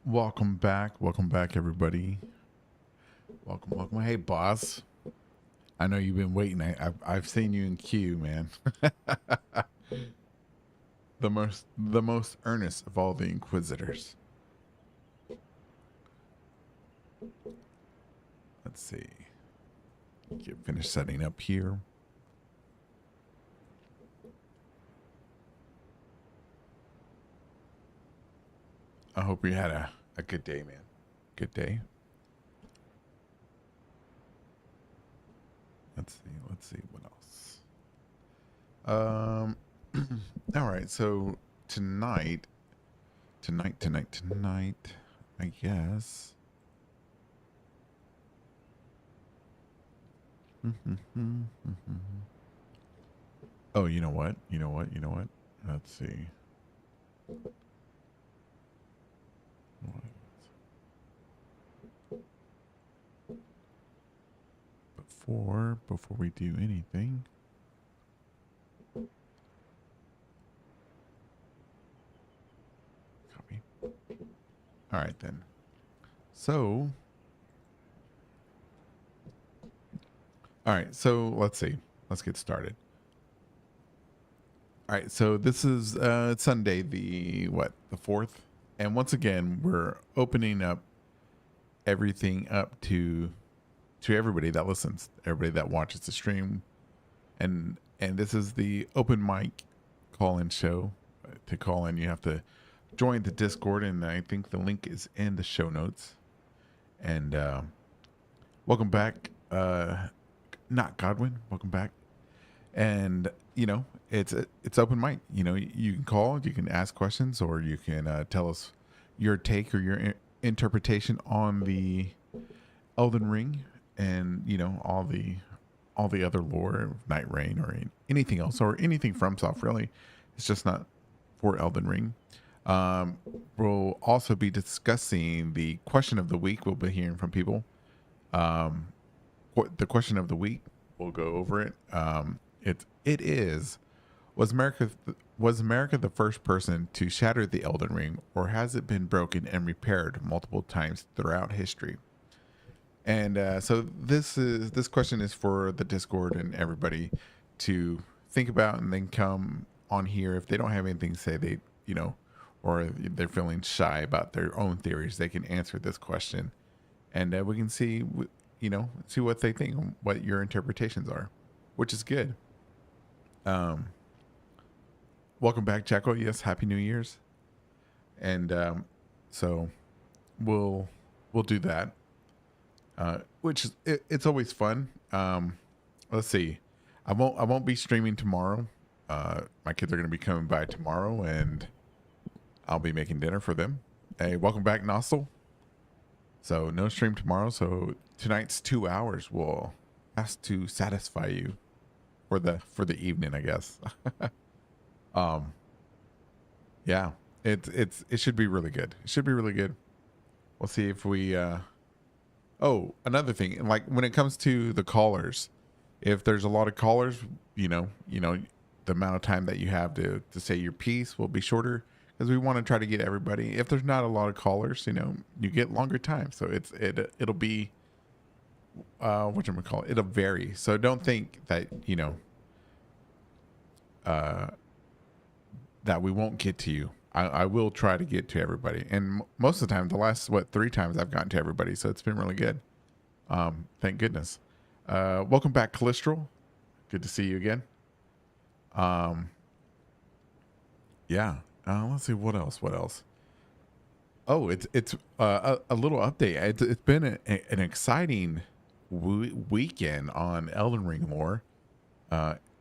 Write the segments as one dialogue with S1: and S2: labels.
S1: Welcome back. Welcome back, everybody. Welcome. Hey, boss. I know you've been waiting. I've seen you in queue, man. The most earnest of all the inquisitors. Let's see. Get finished setting up here. I hope you had a good day, man. Good day. Let's see what else. All right, so tonight, I guess. Oh, you know what? Let's see. Before we do anything. Copy. All right then. So, all right, so let's see. Let's get started. All right, so this is Sunday, the 4th, and once again we're opening up everything up to everybody that listens, everybody that watches the stream, and this is the open mic call-in show. To call in, you have to join the Discord, and I think the link is in the show notes. And welcome back, not Godwin. Welcome back, and it's open mic. You can call, you can ask questions, or you can tell us your take or your interpretation on the Elden Ring, and all the other lore of Night Rain or anything else, or anything from Soft. Really, it's just not for Elden Ring. We'll also be discussing the question of the week. We'll be hearing from people. The question of the week, we'll go over it. It is: was America the first person to shatter the Elden Ring, or has it been broken and repaired multiple times throughout history? And so this question is for the Discord and everybody to think about, and then come on here if they don't have anything to say. They or they're feeling shy about their own theories, they can answer this question, and we can see what they think, what your interpretations are, which is good. Welcome back, Jacko. Yes, Happy New Year's. And so we'll do that, which is it's always fun. Let's see. I won't be streaming tomorrow. My kids are going to be coming by tomorrow, and I'll be making dinner for them. Hey, welcome back, Nozzle. So no stream tomorrow. So tonight's 2 hours has to satisfy you for the evening, I guess. Yeah, it should be really good. It should be really good. We'll see if we. Oh, another thing, like when it comes to the callers, if there's a lot of callers, the amount of time that you have to say your piece will be shorter, because we want to try to get everybody. If there's not a lot of callers, you get longer time. So it'll be whatchamacallit, it'll vary. So don't think that that we won't get to you. I will try to get to everybody, and most of the time, the last 3 times I've gotten to everybody, so it's been really good. Thank goodness. Welcome back, Calistral. Good to see you again. Yeah. Let's see what else. Oh, it's a little update. It's been an exciting weekend on Elden Ring lore.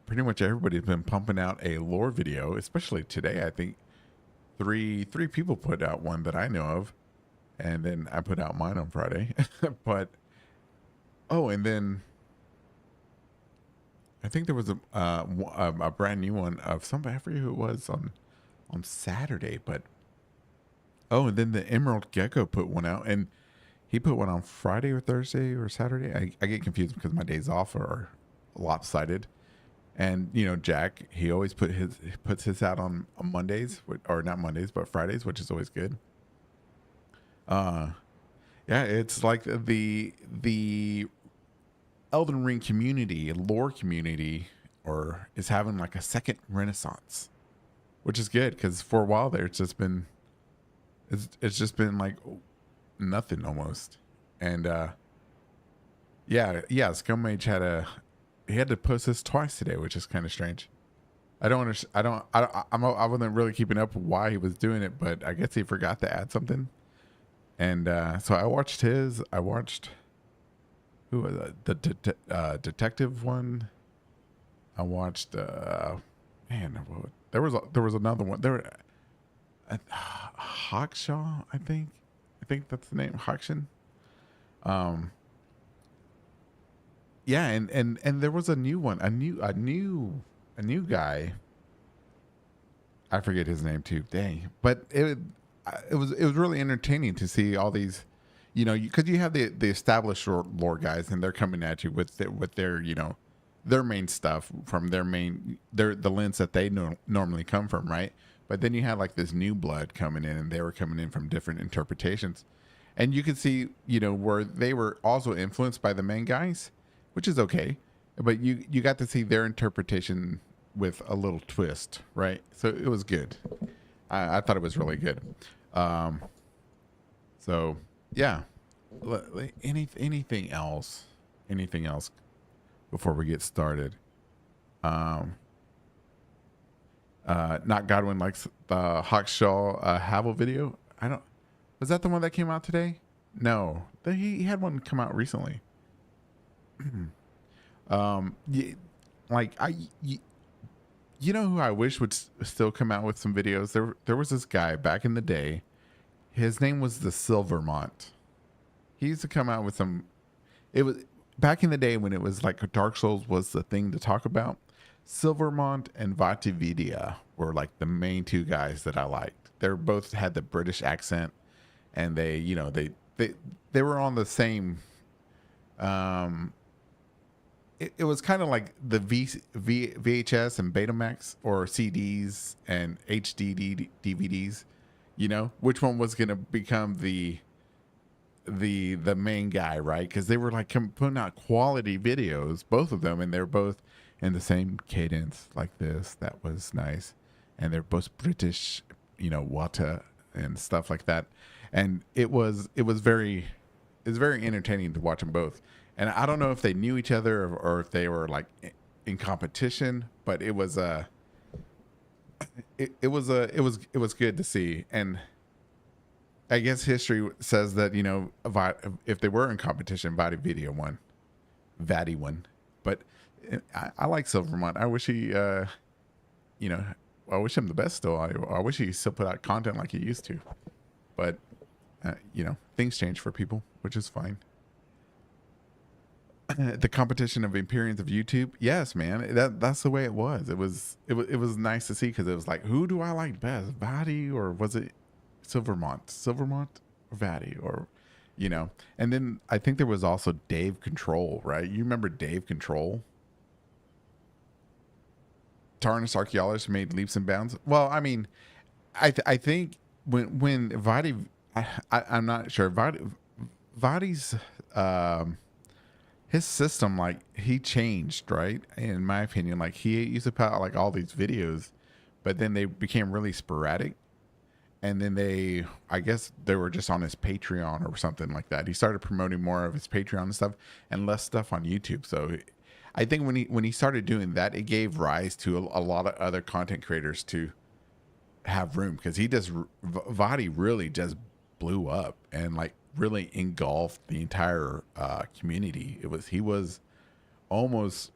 S1: Pretty much everybody's been pumping out a lore video, especially today. I think three people put out one that I know of, and then I put out mine on Friday. But and then I think there was a brand new one of somebody, I forget who it was, on Saturday. But and then the Emerald Gecko put one out, and he put one on Friday or Thursday or Saturday. I get confused because my days off are lopsided. And Jack, he always puts his out on Mondays, or not Mondays, but Fridays, which is always good. Uh, yeah, it's like the Elden Ring community, lore community, or is having like a second renaissance, which is good because for a while there, it's just been like nothing almost. And yeah, Scummage he had to post this twice today, which is kind of strange. I don't understand. I wasn't really keeping up with why he was doing it, but I guess he forgot to add something. And so I watched his. I watched who was it? Detective one. I watched. Man, there was another one. Hawkshaw, I think. I think that's the name. Hawkshin. Um. Yeah, and there was a new one. A new guy. I forget his name too. Dang, but it was really entertaining to see all these, because you have the established lore guys and they're coming at you with their their main stuff from the lens that they normally come from, right? But then you had like this new blood coming in, and they were coming in from different interpretations, and you could see where they were also influenced by the main guys, which is okay, but you got to see their interpretation with a little twist, right? So it was good. I thought it was really good. Um, so yeah, anything else? Anything else before we get started? Um, Not Godwin likes the Hawkshaw Havel video. I don't. Was that the one that came out today? No, he had one come out recently. Yeah, like you know who I wish would still come out with some videos. There was this guy back in the day. His name was the Silvermont. He used to come out with some. It was back in the day when it was like Dark Souls was the thing to talk about. Silvermont and Vatividia were like the main two guys that I liked. They both had the British accent, and they were on the same. Um, it was kind of like the VHS and Betamax or CDs and HD DVDs. Which one was going to become the main guy, right? Because they were like putting out quality videos, both of them, and they're both in the same cadence like this. That was nice, and they're both British, Wata and stuff like that. And it was very entertaining to watch them both. And I don't know if they knew each other or if they were like in competition, but it was good to see. And I guess history says that if they were in competition, Vati won. But I like Silvermont. I wish he, I wish him the best still. I wish he still put out content like he used to. But things change for people, which is fine. The competition of Empyreans of YouTube. Yes, man. That's the way it was. It was nice to see because it was like, who do I like best, Vati or was it Silvermont or Vati or. And then I think there was also Dave Control, right? You remember Dave Control? Tarnished archaeologist made leaps and bounds. Well, I mean, I think when Vati, I'm not sure Vati's his system, like he changed, right? In my opinion, like he used to put out like all these videos, but then they became really sporadic. And then I guess they were just on his Patreon or something like that. He started promoting more of his Patreon and stuff and less stuff on YouTube. So I think when he started doing that, it gave rise to a lot of other content creators to have room because Vadi really just blew up and like really engulfed the entire community. He was almost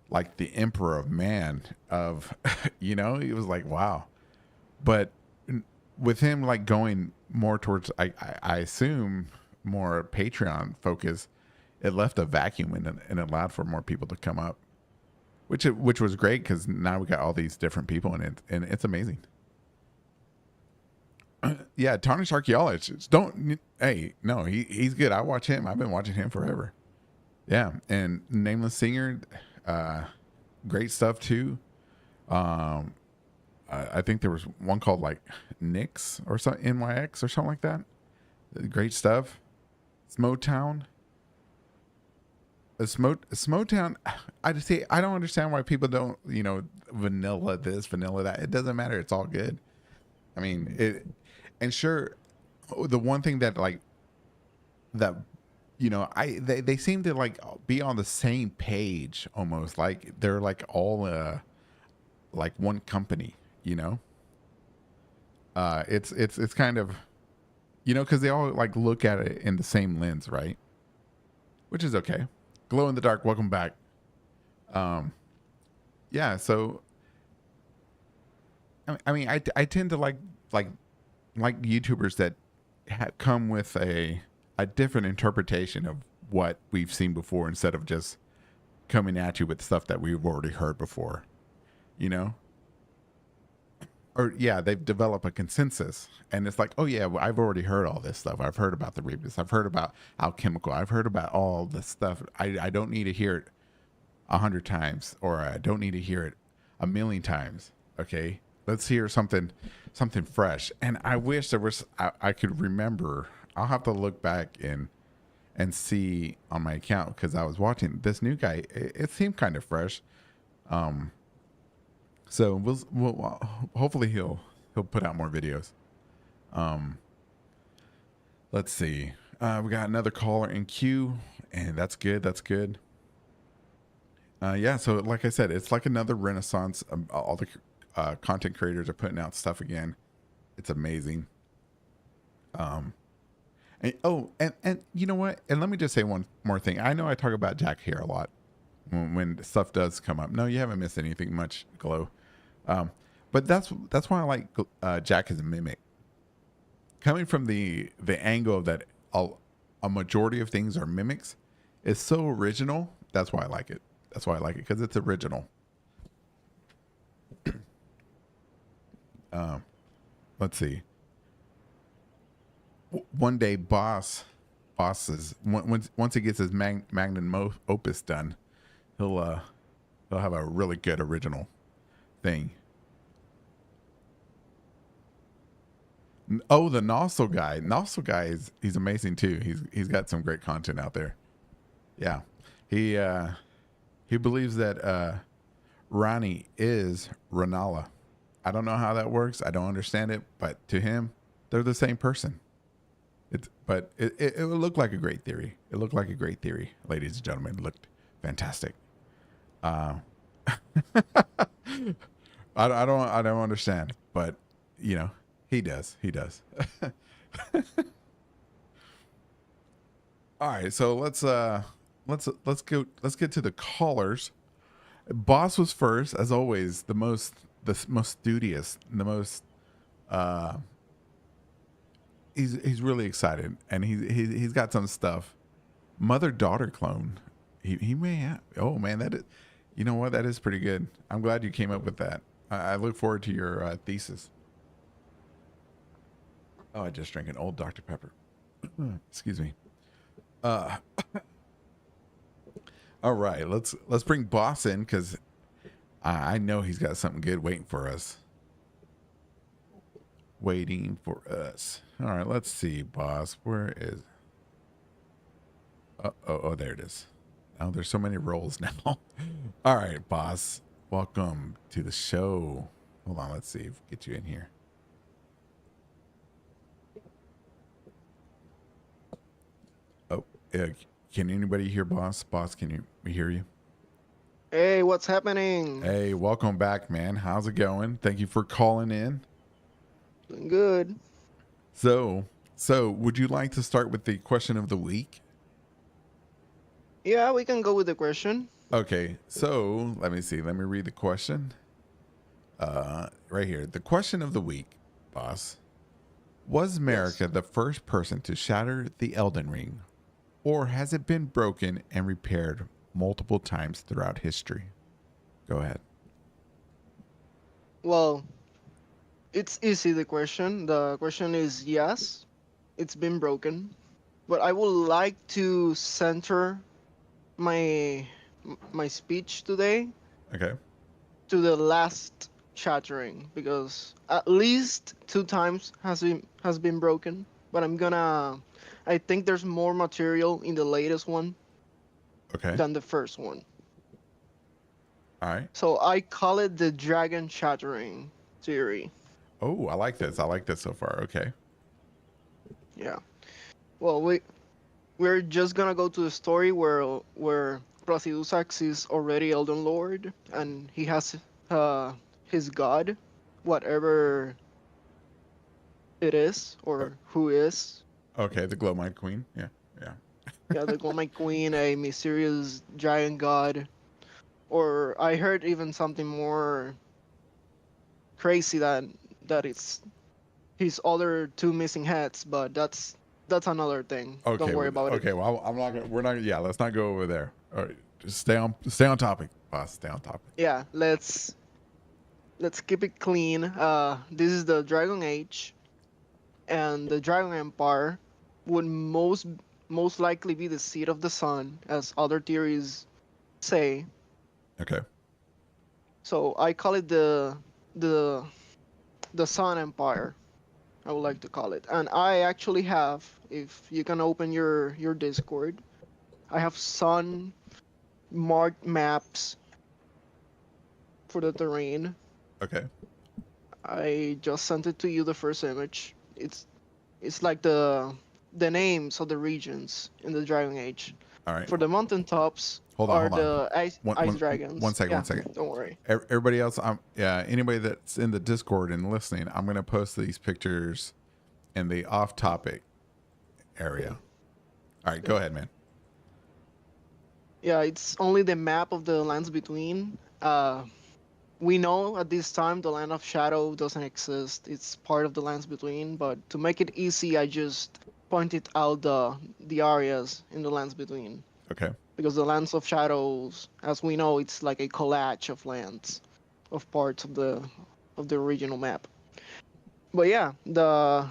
S1: like the emperor of man of, it was like, wow. But with him like going more towards, I assume more Patreon focus, it left a vacuum and it allowed for more people to come up, which was great because now we got all these different people in it, and it's amazing. Yeah, Tarnished Archaeologist. Hey, no, he's good. I watch him. I've been watching him forever. Yeah, and Nameless Singer, great stuff too. Um, I think there was one called like Nix or something, NYX or something like that. Great stuff. Smotown. Smotown. I just say I don't understand why people don't, vanilla this, vanilla that. It doesn't matter. It's all good. I mean, it, and sure, the one thing that like that, they seem to like be on the same page almost. Like they're like all like one company. It's kind of, because they all like look at it in the same lens, right? Which is okay. Glow in the dark. Welcome back. Um, yeah. So I tend to like like YouTubers that come with a different interpretation of what we've seen before instead of just coming at you with stuff that we've already heard before, you know? Or yeah, they've developed a consensus, and it's like, oh yeah, well, I've already heard all this stuff. I've heard about the Rebus. I've heard about alchemical. I've heard about all this stuff. I don't need to hear it 100 times, or I don't need to hear it a million times. Okay, let's hear something fresh. And I wish there was I could remember. I'll have to look back and see on my account because I was watching this new guy. It seemed kind of fresh. So we'll hopefully he'll put out more videos. Um, let's see. We got another caller in queue, and that's good. That's good. Yeah. So like I said, it's like another renaissance. All the content creators are putting out stuff again. It's amazing. And, and you know what? And let me just say one more thing. I know I talk about Jack here a lot when stuff does come up. No, you haven't missed anything much, Glow. But that's why I like Jack as a mimic. Coming from the angle that a majority of things are mimics, is so original. That's why I like it. That's why I like it because it's original. Let's see. One day, bosses once he gets his magnum opus done, he'll have a really good original thing. Oh, the Nozzle guy. Nozzle guy he's amazing too. He's got some great content out there. Yeah, he believes that Ronnie is Ranala. I don't know how that works. I don't understand it, but to him, they're the same person. It looked like a great theory. It looked like a great theory, ladies and gentlemen. It looked fantastic. Uh, I don't understand, but he does. He does. All right, so let's get to the callers. Boss was first, as always. The most studious, the most. He's really excited, and he's got some stuff. Mother daughter clone. He may have. Oh man, that is. You know what? That is pretty good. I'm glad you came up with that. I look forward to your thesis. Oh, I just drank an old Dr. Pepper. Excuse me. Uh, all right, let's bring Boss in because I know he's got something good waiting for us. Waiting for us. All right, let's see, Boss. Where is? Oh, there it is. Oh, there's so many roles now. All right, Boss. Welcome to the show. Hold on, let's see if we get you in here. Oh, can anybody hear Boss? Boss, can we hear you?
S2: Hey, what's happening?
S1: Hey, welcome back, man. How's it going? Thank you for calling in.
S2: Doing good.
S1: So would you like to start with the question of the week?
S2: Yeah, we can go with the question.
S1: Okay, so let me see. Let me read the question. Right here. The question of the week, Boss. Was
S2: Yes.
S1: America the first person to shatter the Elden Ring, or has it been broken and repaired multiple times throughout history? Go ahead.
S2: Well, it's easy, the question. The question is yes, it's been broken. But I would like to center my my speech today
S1: Okay.
S2: to the last shattering because at least two times has been broken. but I think there's more material in the latest one
S1: Okay.
S2: than the first one.
S1: All right.
S2: So I call it the dragon shattering theory.
S1: Oh, I like this. I like this so far. Okay.
S2: Yeah. Well, we're just gonna go to the story where Brasidusax is already Elden Lord and he has uh his god, whatever it is
S1: O-
S2: or who is.
S1: Okay. The Glow Mind Queen. Yeah. Yeah.
S2: Yeah, the Golden Queen, a mysterious giant god, or I heard even something more crazy that it's his other two missing heads, but that's another thing. Don't
S1: Okay.
S2: worry
S1: Well,
S2: about it.
S1: okay. Well, I'm not gonna. We're not. Yeah. Let's not go over there. All right. Just stay on topic, boss. Stay on topic.
S2: Yeah, let's keep it clean. This is the Dragon Age, and the Dragon Empire would most likely be the seat of the sun, as other theories say.
S1: Okay.
S2: So I call it the the Sun Empire. I would like to call it. And I actually have, if you can open your Discord, I have sun marked maps for the terrain.
S1: Okay.
S2: I just sent it to you, the first image. It's like the names of the regions in the Dragon Age.
S1: All right.
S2: For the mountaintops
S1: Hold on.
S2: are
S1: Hold on.
S2: the ice
S1: One
S2: dragons.
S1: second.
S2: Yeah,
S1: One second.
S2: don't worry.
S1: Everybody else, yeah, anybody that's in the Discord and listening, I'm gonna post these pictures in the off-topic area. All right, go ahead, man.
S2: Yeah, it's only the map of the lands between. We know at this time the Land of Shadow doesn't exist. It's part of the lands between, but to make it easy, I just pointed out the areas in the lands between.
S1: Okay.
S2: Because the Lands of Shadows, as we know, it's like a collage of lands, of parts of the original map. But yeah, the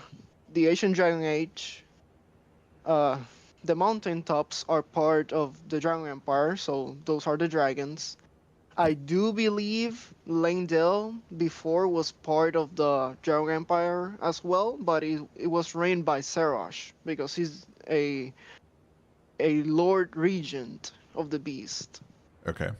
S2: Asian Dragon Age, uh, the mountain tops are part of the Dragon Empire, so those are the dragons. I do believe Langdale before was part of the Dragon Empire as well, but it was reigned by Serash because he's a Lord Regent of the Beast.
S1: Okay.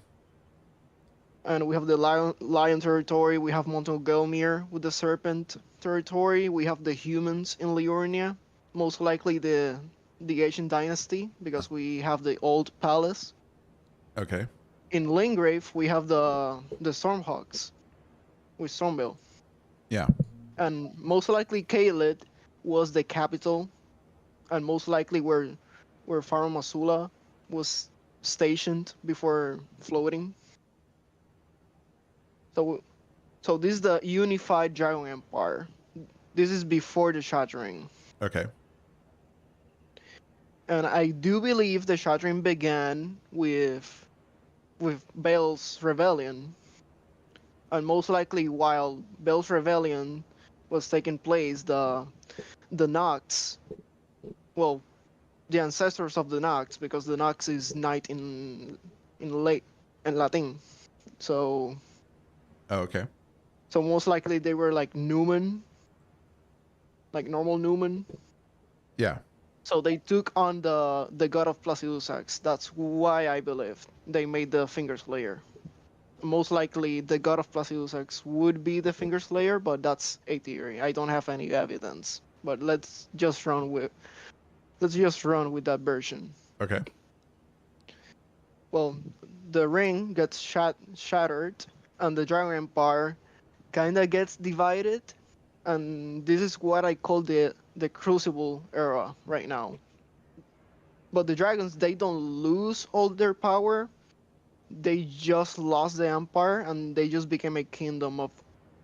S2: And we have the lion territory, we have Montelgelmir with the serpent territory, we have the humans in Liurnia, most likely the Asian dynasty because we have the old palace.
S1: Okay.
S2: In Lingrave we have the Stormhawks with Stormville.
S1: Yeah.
S2: And most likely Caelid was the capital and most likely where Pharaoh Masula was stationed before floating. So so this is the unified Dragon Empire. This is before the Shattering.
S1: Okay.
S2: And I do believe the Shattering began with Bale's rebellion. And most likely while Bale's rebellion was taking place, the Nox, well, the ancestors of the Nox, because the Nox is knight in Latin. So
S1: okay.
S2: so most likely they were like Numen, like normal Numen.
S1: Yeah.
S2: So they took on the god of Placidusax. That's why I believe they made the Finger Slayer. Most likely the god of Placidusax would be the Finger Slayer, but that's a theory. I don't have any evidence. But let's just run with that version.
S1: Okay.
S2: Well, the ring gets shattered, and the Dragon Empire kinda gets divided, and this is what I call the Crucible era right now. But the dragons, they don't lose all their power. They just lost the empire, and they just became a kingdom of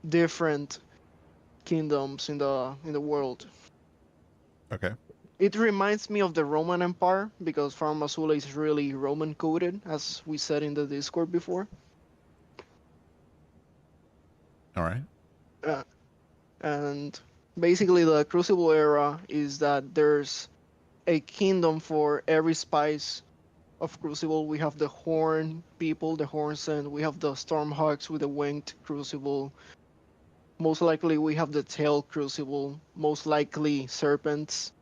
S2: different kingdoms in the world.
S1: Okay.
S2: It reminds me of the Roman Empire because Farm Masula is really Roman coded, as we said in the Discord before.
S1: All right.
S2: Uh, and basically, the Crucible era is that there's a kingdom for every spice of Crucible. We have the Horn people, the Horn Sent. We have the Stormhawks with the Winged Crucible. Most likely, we have the Tail Crucible. Most likely, Serpents.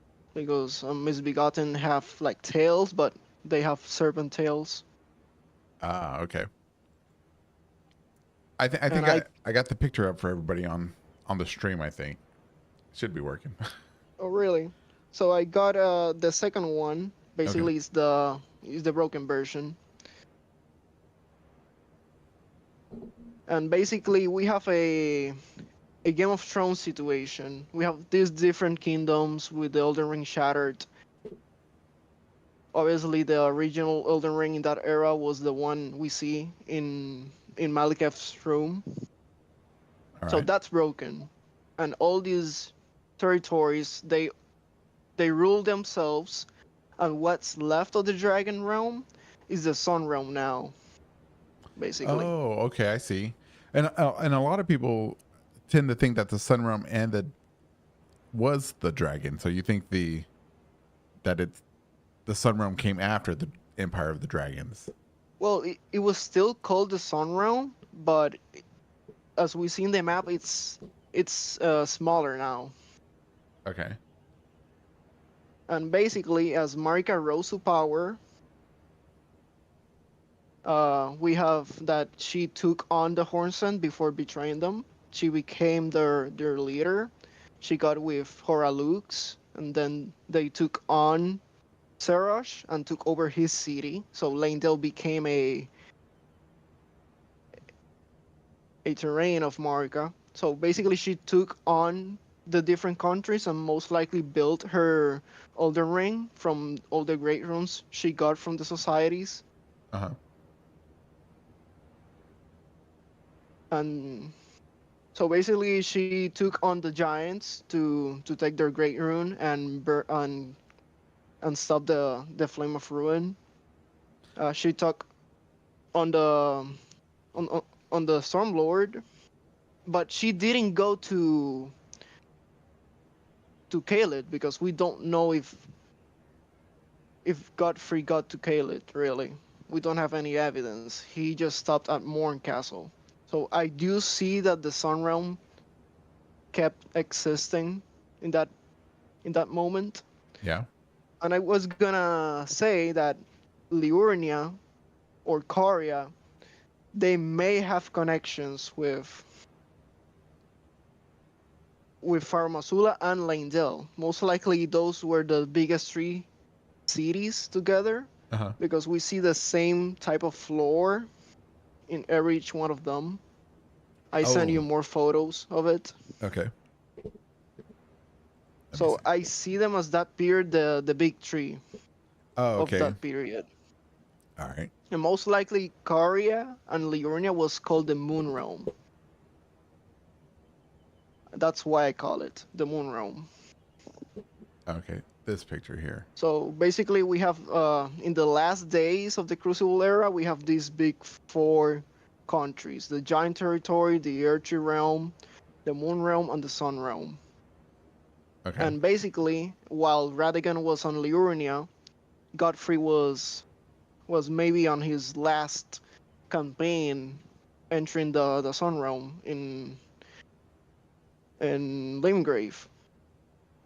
S2: because misbegotten have like tails, but they have serpent tails.
S1: Ah, okay. I
S2: And
S1: think I got the picture up for everybody on the stream. I think should be working.
S2: oh really? So I got the second one.
S1: Okay.
S2: Basically, is the broken version. And basically we have a Game of Thrones situation. We have these different kingdoms with the Elden Ring shattered. Obviously, the original Elden Ring in that era was the one we see in Malikev's room.
S1: All
S2: So
S1: right.
S2: that's broken, and all these territories they rule themselves, and what's left of the Dragon Realm is the Sun Realm now, basically.
S1: Oh, okay. I see. And a lot of people tend to think that the Sun Realm and the was the dragon. So you think that it's the Sun Realm came after the Empire of the Dragons.
S2: Well, it was still called the Sun Realm, but as we see in the map, it's smaller now.
S1: Okay.
S2: And basically, as Marika rose to power, we have that she took on the Hornsent before betraying them. She became their leader. She got with Horalux, and then they took on Serosh and took over his city. So Leyndell became a terrain of Marika. So basically, she took on the different countries and most likely built her Elden Ring from all the great runes she got from the societies.
S1: Uh huh.
S2: And so basically, she took on the giants to take their great rune and stop the flame of ruin. She took on on on the Storm Lord, but she didn't go to Caelid because we don't know if Godfrey got to Caelid really. We don't have any evidence. He just stopped at Morn Castle. So I do see that the Sun Realm kept existing in that moment.
S1: Yeah.
S2: And I was gonna say that Liurnia or Korea, they may have connections with Farmasula and Leyndell. Most likely those were the biggest three cities together
S1: Uh huh.
S2: because we see the same type of floor in every each one of them. I send
S1: Oh.
S2: you more photos of it.
S1: Okay. Let me
S2: So
S1: see.
S2: I see them as that period, the big tree
S1: Oh,
S2: of
S1: okay.
S2: that period.
S1: All right.
S2: And most likely Caria and Liurnia was called the Moon Realm. That's why I call it the Moon Realm.
S1: Okay. This picture here.
S2: So basically, we have in the last days of the Crucible era, we have these big four countries: the Giant Territory, the Earthly Realm, the Moon Realm, and the Sun Realm.
S1: Okay.
S2: And basically, while Radagon was on Liurnia, Godfrey was maybe on his last campaign, entering the Sun Realm in Limgrave.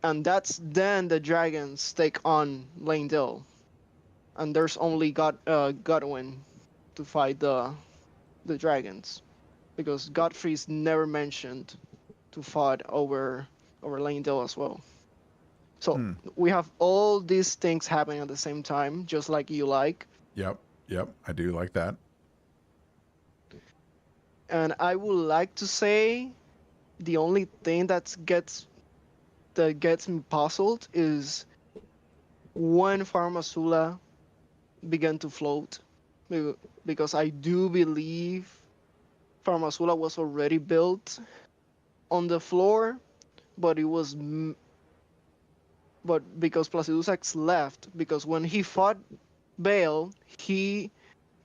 S2: And that's then the dragons take on Leyndell, and there's only Godwyn to fight the dragons because Godfrey's never mentioned to fight over Leyndell as well. So
S1: Hmm.
S2: we have all these things happening at the same time, just like you like.
S1: Yep. Yep. I do like that.
S2: And I would like to say the only thing that gets me puzzled is when Pharmasula began to float, because I do believe Pharmasula was already built on the floor, but it was but because Placidusax left, because when he fought Bale, he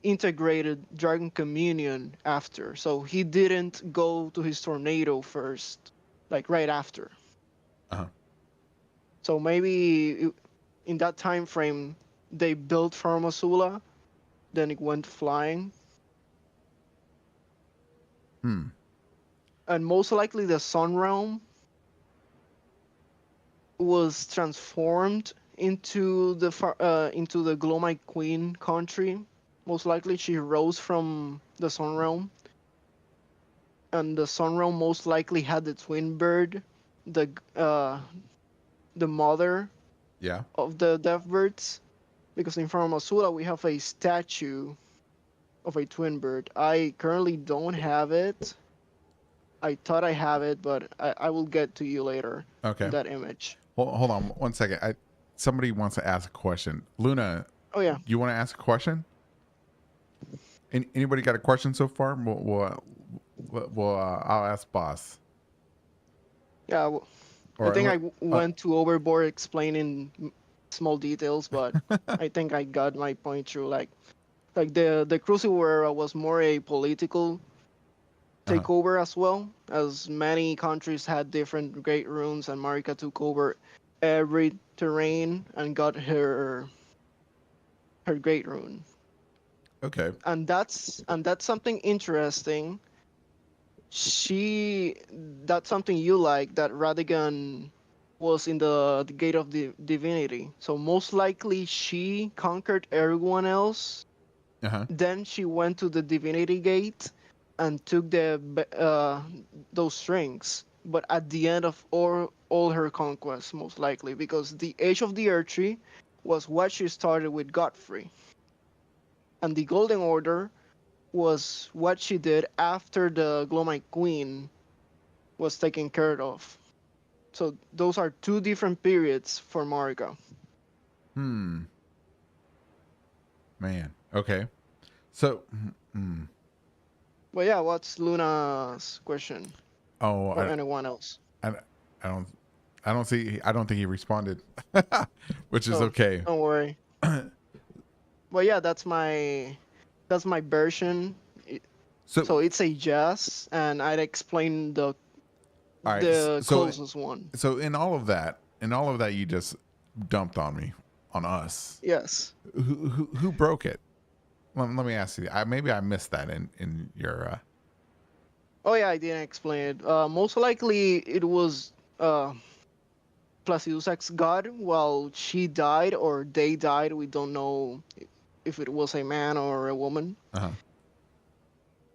S2: integrated Dragon Communion after, so he didn't go to his tornado first, like right after.
S1: Uh huh.
S2: So maybe in that time frame, they built Pharmasula, then it went flying,
S1: Hmm.
S2: and most likely the Sun Realm was transformed into the Glowmite Queen country. Most likely, she rose from the Sun Realm, and the Sun Realm most likely had the twin bird, the uh, the mother
S1: Yeah.
S2: of the Death Birds. Because in front of Masula, we have a statue of a twin bird. I currently don't have it. I thought I have it, but I will get to you later
S1: Okay.
S2: that image.
S1: Hold on 1 second. Somebody wants to ask a question. Luna,
S2: Oh yeah,
S1: you want to ask a question? Anybody got a question so far? I'll ask boss.
S2: yeah. I
S1: Or
S2: think I
S1: uh,
S2: went too overboard explaining small details, but I think I got my point through. Like the Crucible era was more a political
S1: uh
S2: takeover as well, as many countries had different great runes, and Marika took over every terrain and got her great rune.
S1: okay.
S2: And that's something interesting. She That's something you like, that Radigan was in the gate of the divinity. So most likely she conquered everyone else.
S1: Uh huh.
S2: Then she went to the divinity gate and took those strings. But at the end of all her conquests, most likely, because the Age of the Earth Tree was what she started with Godfrey, and the Golden Order was what she did after the Glowmite Queen was taken care of. So those are two different periods for Marika.
S1: Hmm. Man. Okay. So. Hmm.
S2: But yeah, what's Luna's question,
S1: Oh,
S2: or anyone else?
S1: I, I don't. I don't see. I don't think he responded, which is
S2: Oh,
S1: okay.
S2: don't worry. But yeah, that's my version. I-
S1: So,
S2: So it's a yes, and I'd explain the
S1: all right.
S2: the closest one.
S1: So in all of that, you just dumped on me, on us.
S2: Yes.
S1: Who broke it? Let me ask you. Maybe I missed that in your.
S2: Oh yeah, I didn't explain it. Most likely it was uh Placidusac's god while she died or they died. We don't know if it was a man or a woman.
S1: Uh-huh.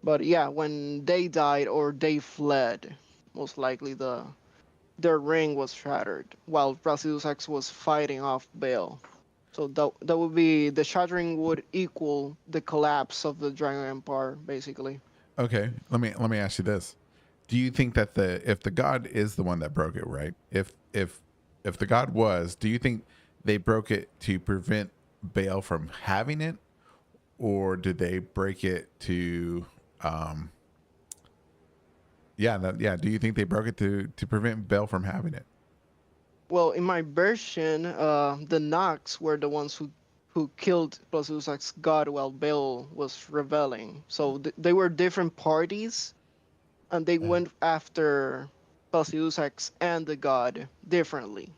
S2: But yeah, when they died or they fled, most likely their ring was shattered while Placidusax was fighting off Baal. So that would be, the shattering would equal the collapse of the Dragon Empire, basically.
S1: Okay. Let me ask you this. Do you think that the if the god is the one that broke it, right? If the god was, do you think they broke it to prevent Baal from having it, or did they break it to yeah, do you think they broke it to prevent Baal from having it?
S2: Well, in my version, the Nox were the ones who killed Placidusac's god while Baal was rebelling. So they were different parties, and they went after Placidusax and the god differently.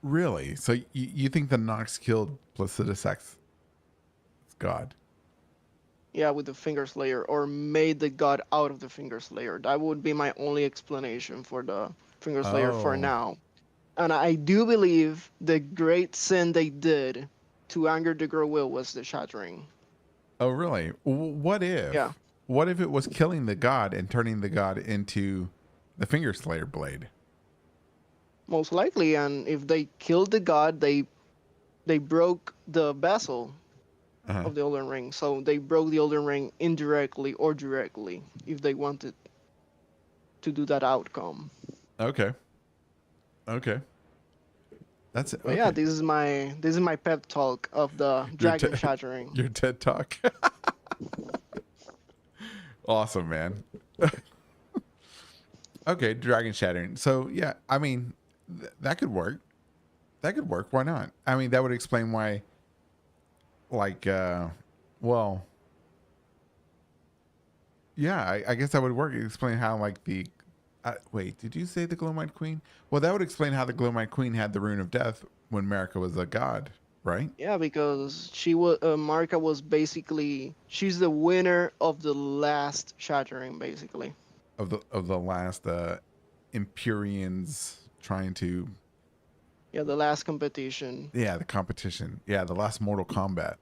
S1: Really? So you think the Nox killed Placidusax god?
S2: Yeah, with the Finger Slayer, or made the god out of the Finger Slayer. That would be my only explanation for the Finger Slayer for
S1: Oh.
S2: now. And I do believe the great sin they did to anger the girl will was the shattering.
S1: Oh, really? What
S2: Yeah,
S1: if? What if it was killing the god and turning the god into the Finger Slayer blade?
S2: most likely. And if they killed the god, they broke the vessel
S1: Uh-huh.
S2: of the Elden Ring. So they broke the Elden Ring indirectly or directly if they wanted to do that outcome.
S1: Okay. Okay. That's it.
S2: But yeah,
S1: Okay.
S2: this is my pep talk of the
S1: Your
S2: dragon shattering.
S1: your TED talk. Awesome, man. Okay, dragon shattering. So yeah, I mean, that could work. That could work. Why not? I mean, that would explain why. Like, well, yeah, I guess that would work. Explain how like the. Wait, did you say the Glowmite Queen? Well, that would explain how the Glowmite Queen had the Rune of Death when Marika was a god, right?
S2: Yeah, because Marika was basically, she's the winner of the last shattering, basically.
S1: Of the last Empyreans trying to
S2: Yeah, the last competition.
S1: Yeah, the competition. Yeah, the last Mortal Kombat.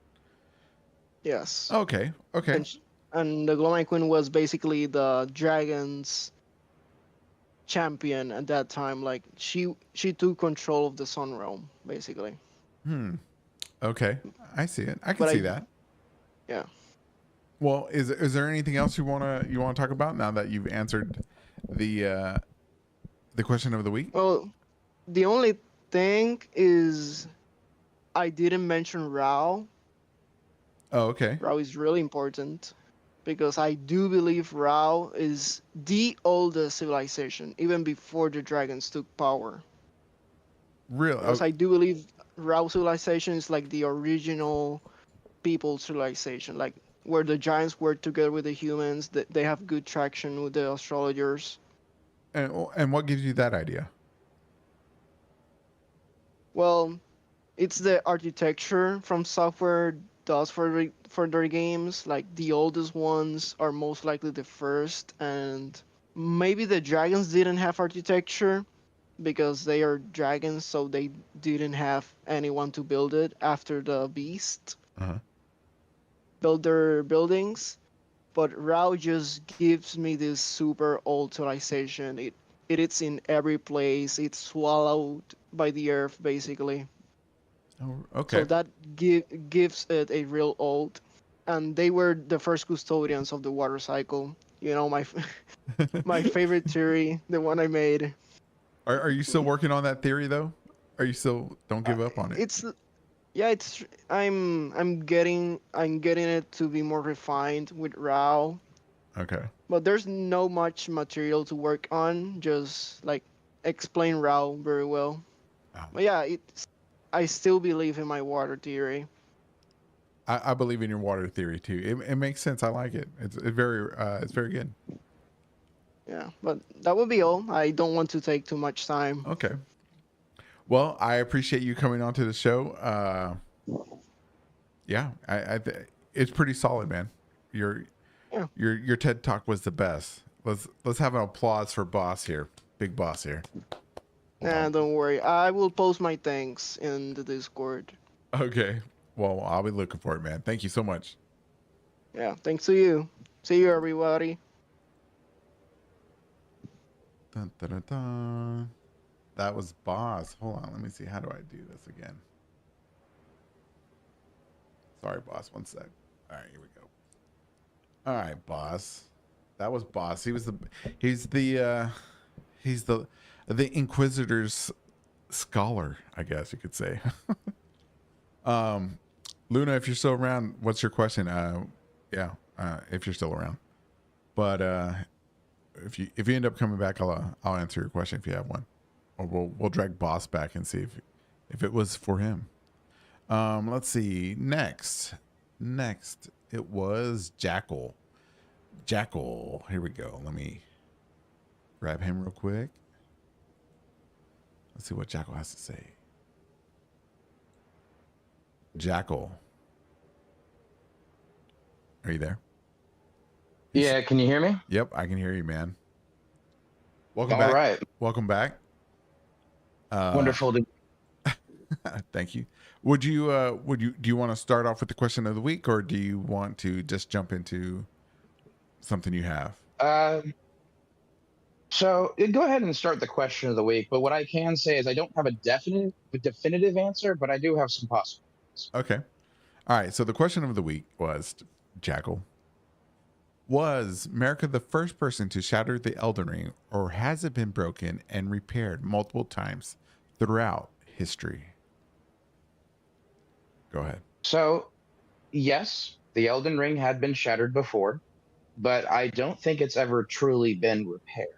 S2: Yes.
S1: Okay, okay.
S2: And and the Glowing Queen was basically the dragon's champion at that time. Like she took control of the Sun Realm basically.
S1: Hmm. Okay, I see it. I can
S2: But
S1: see
S2: I
S1: that.
S2: yeah.
S1: Well, is there anything else you wanna talk about now that you've answered the uh, the question of the week?
S2: Well, the only thing is I didn't mention Rao.
S1: Oh, okay.
S2: Rao is really important because I do believe Rao is the oldest civilization, even before the dragons took power.
S1: Real.
S2: Because
S1: Oh,
S2: I do believe Rao civilization is like the original people civilization, like where the giants work together with the humans, that they have good traction with the astrologers.
S1: and what gives you that idea?
S2: Well, it's the architecture from software does for their games. Like the oldest ones are most likely the first, and maybe the dragons didn't have architecture because they are dragons, so they didn't have anyone to build it after the beast
S1: Uh-huh.
S2: build their buildings. But Rao just gives me this super old civilization. It is in every place. It's swallowed by the earth basically.
S1: Oh,
S2: So
S1: okay.
S2: that gives it a real old. And they were the first custodians of the water cycle. You know, my favorite theory, the one I made.
S1: Are you still working on that theory though? Are you still don't
S2: Uh,
S1: give up on it?
S2: it's yeah, it's I'm getting it to be more refined with Rao,
S1: Okay.
S2: but there's no much material to work on. Just like explain Rao very well.
S1: Um,
S2: But yeah, it's I still believe in my water theory.
S1: I believe in your water theory too. It makes sense. I like it. It's very good.
S2: Yeah, but that would be all. I don't want to take too much time.
S1: Okay. Well, I appreciate you coming onto the show. Yeah, it's pretty solid, man. Your
S2: Yeah.
S1: your TED talk was the best. Let's have an applause for boss here, big boss here.
S2: Nah,
S1: Um,
S2: don't worry. I will post my thanks in the Discord.
S1: okay. Well, I'll be looking for it, man. Thank you so much.
S2: Yeah, thanks to you. See you, everybody.
S1: Dun, dun, dun, dun. That was boss. Hold on. Let me see. How do I do this again? Sorry, boss. One sec. All right, here we go. All right, boss. That was boss. He's the he's the Inquisitor's scholar, I guess you could say. um, Luna, if you're still around, what's your question? Yeah, if you're still around. But if you end up coming back, I'll answer your question if you have one, or we'll drag boss back and see if it was for him. Let's see. Next, it was Jackal. Jackal. Here we go. Let me grab him real quick. Let's see what Jackal has to say. Jackal, are you there? He's,
S3: Yeah, can you hear me?
S1: yep, I can hear you, man. Welcome
S3: All
S1: back.
S3: right.
S1: Welcome back. Uh,
S3: Wonderful to
S1: thank you. Do you want to start off with the question of the week, or do you want to just jump into something you have?
S3: go ahead and start the question of the week, but what I can say is I don't have a definitive answer, but I do have some possibilities.
S1: Okay. All right. So the question of the week was, Jackal, was America the first person to shatter the Elden Ring, or has it been broken and repaired multiple times throughout history? Go ahead.
S3: So, yes, the Elden Ring had been shattered before, but I don't think it's ever truly been repaired.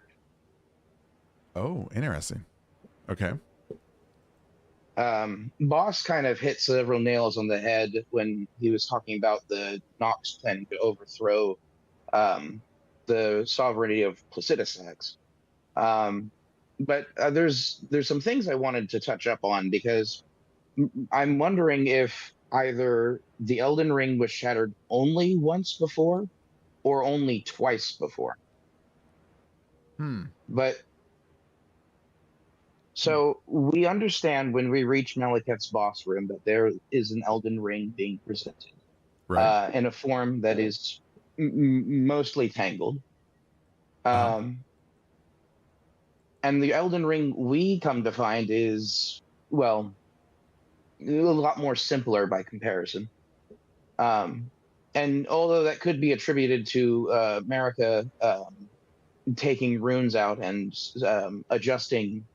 S1: Oh, interesting. Okay.
S3: Boss kind of hit several nails on the head when he was talking about the Nox planning to overthrow um, the sovereignty of Placidusax. Um, but there's some things I wanted to touch up on because I'm wondering if either the Elden Ring was shattered only once before or only twice before.
S1: Hmm.
S3: But So we understand when we reach Malekith's boss room that there is an Elden Ring being presented
S1: Right.
S3: in a form that is mostly tangled.
S1: Uh-huh.
S3: Um, and the Elden Ring we come to find is, well, a lot more simpler by comparison. Um, and although that could be attributed to America taking runes out and adjusting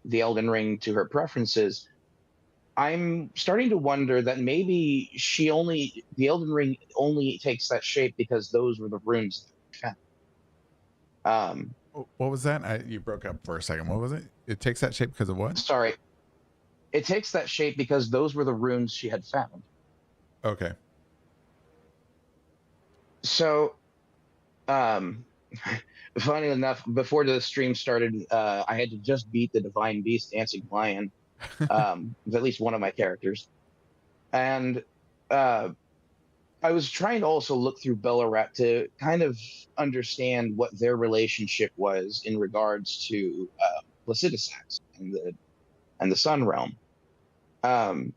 S3: the Elden Ring to her preferences, I'm starting to wonder that maybe the Elden Ring only takes that shape because those were the runes that were found.
S1: What was that? You broke up for a second. What was it? It takes that shape because of what?
S3: Sorry, it takes that shape because those were the runes she had found.
S1: Okay.
S3: So, um, funny enough, before the stream started, I had to just beat the Divine Beast Dancing Lion, with at least one of my characters, and uh, I was trying to also look through Bellarat to kind of understand what their relationship was in regards to Placidusax and the Sun Realm. Um,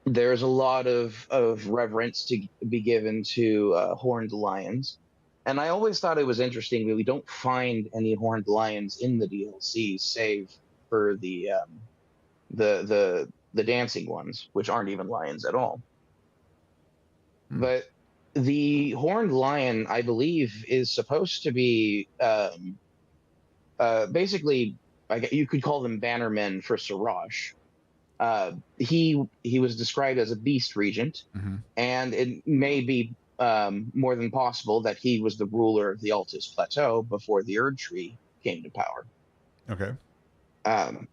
S3: there's a lot of reverence to be given to horned lions, and I always thought it was interesting that we don't find any horned lions in the DLC, save for the dancing ones, which aren't even lions at all.
S1: Hmm.
S3: But the horned lion, I believe, is supposed to be basically, you could call them bannermen for Siraj. He was described as a beast regent,
S1: Mm-hmm.
S3: and it may be more than possible that he was the ruler of the Altus Plateau before the Erd Tree came to power.
S1: Okay.
S3: Um,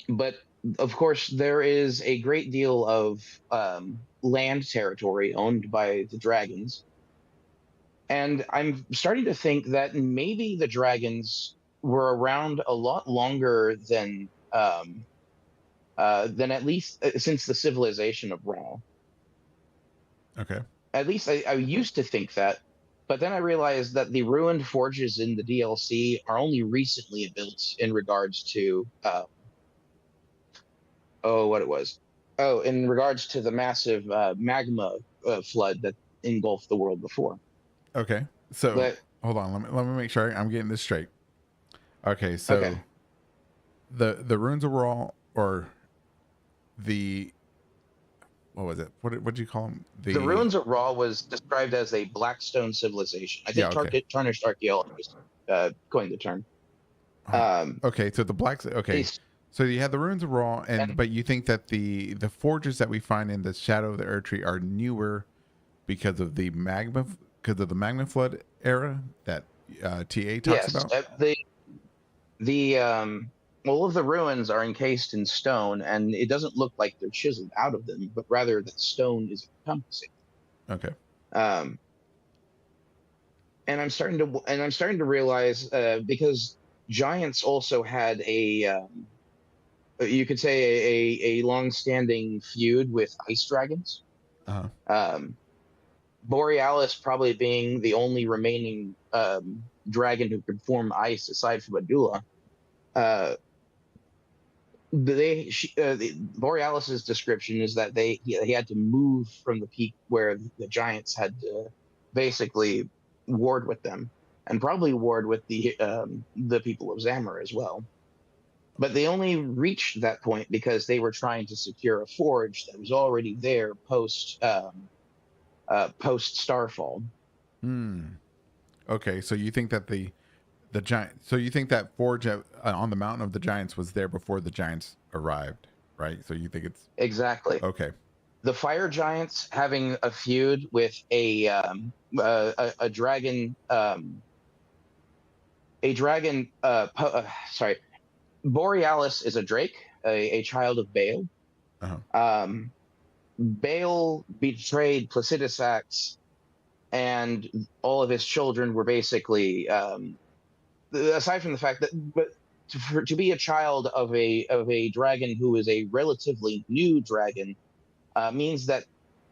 S3: but of course, there is a great deal of land territory owned by the dragons. And I'm starting to think that maybe the dragons were around a lot longer than at least since the civilization of Ra.
S1: Okay.
S3: At least I used to think that, but then I realized that the ruined forges in the DLC are only recently built in regards to what it was. Oh, in regards to the massive magma flood that engulfed the world before.
S1: Okay. So
S3: But
S1: hold on. Let me make sure I'm getting this straight. Okay.
S3: okay,
S1: So the ruins of Raw, or the, what was it? What did you call them?
S3: the
S1: The,
S3: ruins of Ra was described as a blackstone civilization. I
S1: yeah.
S3: think
S1: Okay.
S3: tarnished archaeologist coined the term.
S1: Huh.
S3: Um,
S1: Okay. So the blacks. Okay.
S3: it's,
S1: So you had the ruins of Raw, and
S3: and
S1: but you think that the forges that we find in the Shadow of the Earth Tree are newer because of the magma flood era that TA talks
S3: yes,
S1: about.
S3: the all of the ruins are encased in stone, and it doesn't look like they're chiseled out of them, but rather that stone is encompassing.
S1: Okay.
S3: Um, and I'm starting to realize because giants also had you could say a long-standing feud with ice dragons.
S1: Uh-huh.
S3: Um, Borealis probably being the only remaining dragon who could form ice aside from Adula. Uh, Borealis's description is that he had to move from the peak where the giants had to basically ward with them, and probably ward with the people of Zamor as well. But they only reached that point because they were trying to secure a forge that was already there post Starfall.
S1: Hmm. Okay. So you think that the giant. So you think that forge on the mountain of the giants was there before the giants arrived, right? So you think it's
S3: Exactly.
S1: okay.
S3: The fire giants having a feud with a dragon sorry, Borealis is a drake, a child of Baal.
S1: Uh-huh.
S3: um Baal betrayed Placidusax, and all of his children were basically aside from the fact that but to be a child of a dragon who is a relatively new dragon means that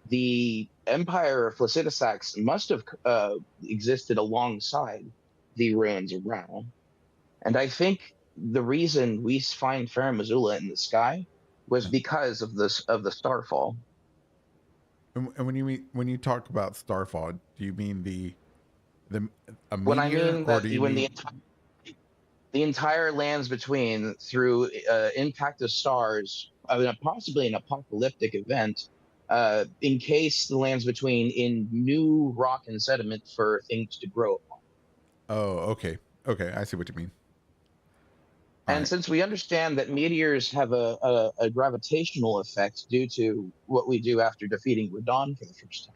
S3: the empire of Placidusax must have existed alongside the ruins of Rao. And I think the reason we find Farum Azula in the sky was because of the starfall.
S1: And when you talk about starfall, do you mean the a
S3: When I
S1: meteor,
S3: mean
S1: or
S3: that
S1: do you
S3: when
S1: mean?
S3: the entire lands between through impact of stars, I mean, possibly an apocalyptic event, in case the lands between in new rock and sediment for things to grow upon.
S1: Oh, okay, okay, I see what you mean. All
S3: And
S1: right.
S3: since we understand that meteors have a gravitational effect due to what we do after defeating Radon for the first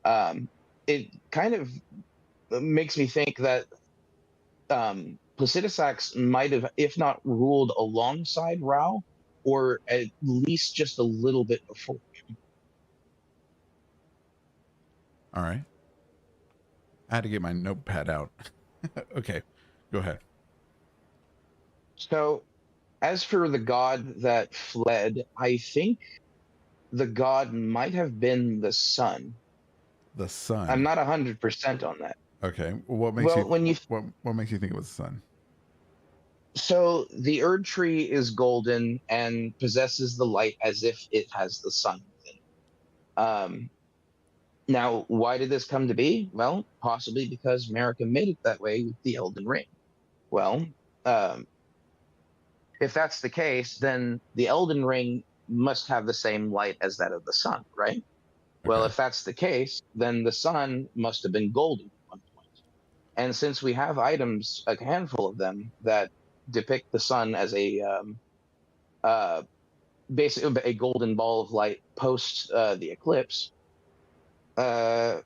S3: time, it kind of makes me think that Placidusax might have, if not ruled alongside Rao, or at least just a little bit before.
S1: All right. I had to get my notepad out. Okay, go ahead.
S3: So, as for the god that fled, I think the god might have been the sun.
S1: The
S3: I'm
S1: sun.
S3: not 100% on that.
S1: Okay. Well, what makes
S3: Well,
S1: you
S3: when you
S1: what makes you think it was the sun?
S3: so the Erd tree is golden and possesses the light as if it has the sun within. Now, why did this come to be? Well, possibly because America made it that way with the Elden Ring. Well, um, if that's the case, then the Elden Ring must have the same light as that of the sun, right? Well,
S1: Okay.
S3: if that's the case, then the sun must have been golden at one point. And since we have items, a handful of them, that depict the sun as uh, basically a golden ball of light post the eclipse, uh,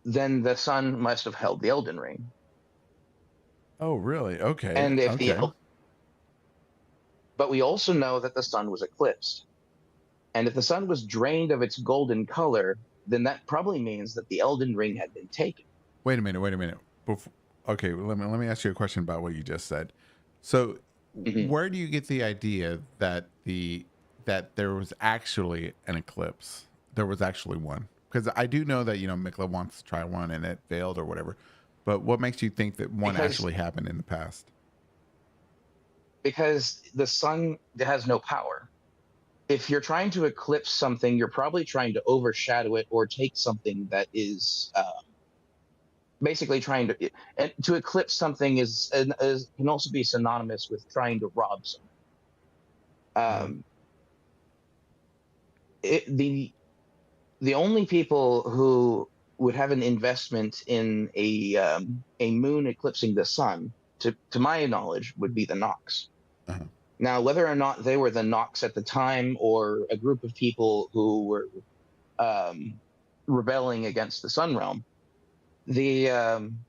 S3: then the sun must have held the Elden Ring.
S1: Oh, really? Okay.
S3: And if the
S1: Okay.
S3: but we also know that the sun was eclipsed. And if the sun was drained of its golden color, then that probably means that the Elden Ring had been taken.
S1: Wait a minute. Wait a minute. Okay. Let me ask you a question about what you just said. So,
S3: Mhm.
S1: where do you get the idea that that there was actually an eclipse? There was actually one, because I do know that Mikla wants to try one and it failed or whatever. But what makes you think that one
S3: Because
S1: actually happened in the past?
S3: because the sun has no power. If you're trying to eclipse something, you're probably trying to overshadow it or take something that is basically trying to. And to eclipse something is can also be synonymous with trying to rob something.
S1: Uh-huh.
S3: Um, the only people who would have an investment in a moon eclipsing the sun, to my knowledge, would be the Nox.
S1: Uh-huh.
S3: Now, whether or not they were the Nox at the time or a group of people who were um, rebelling against the Sun Realm, the, um,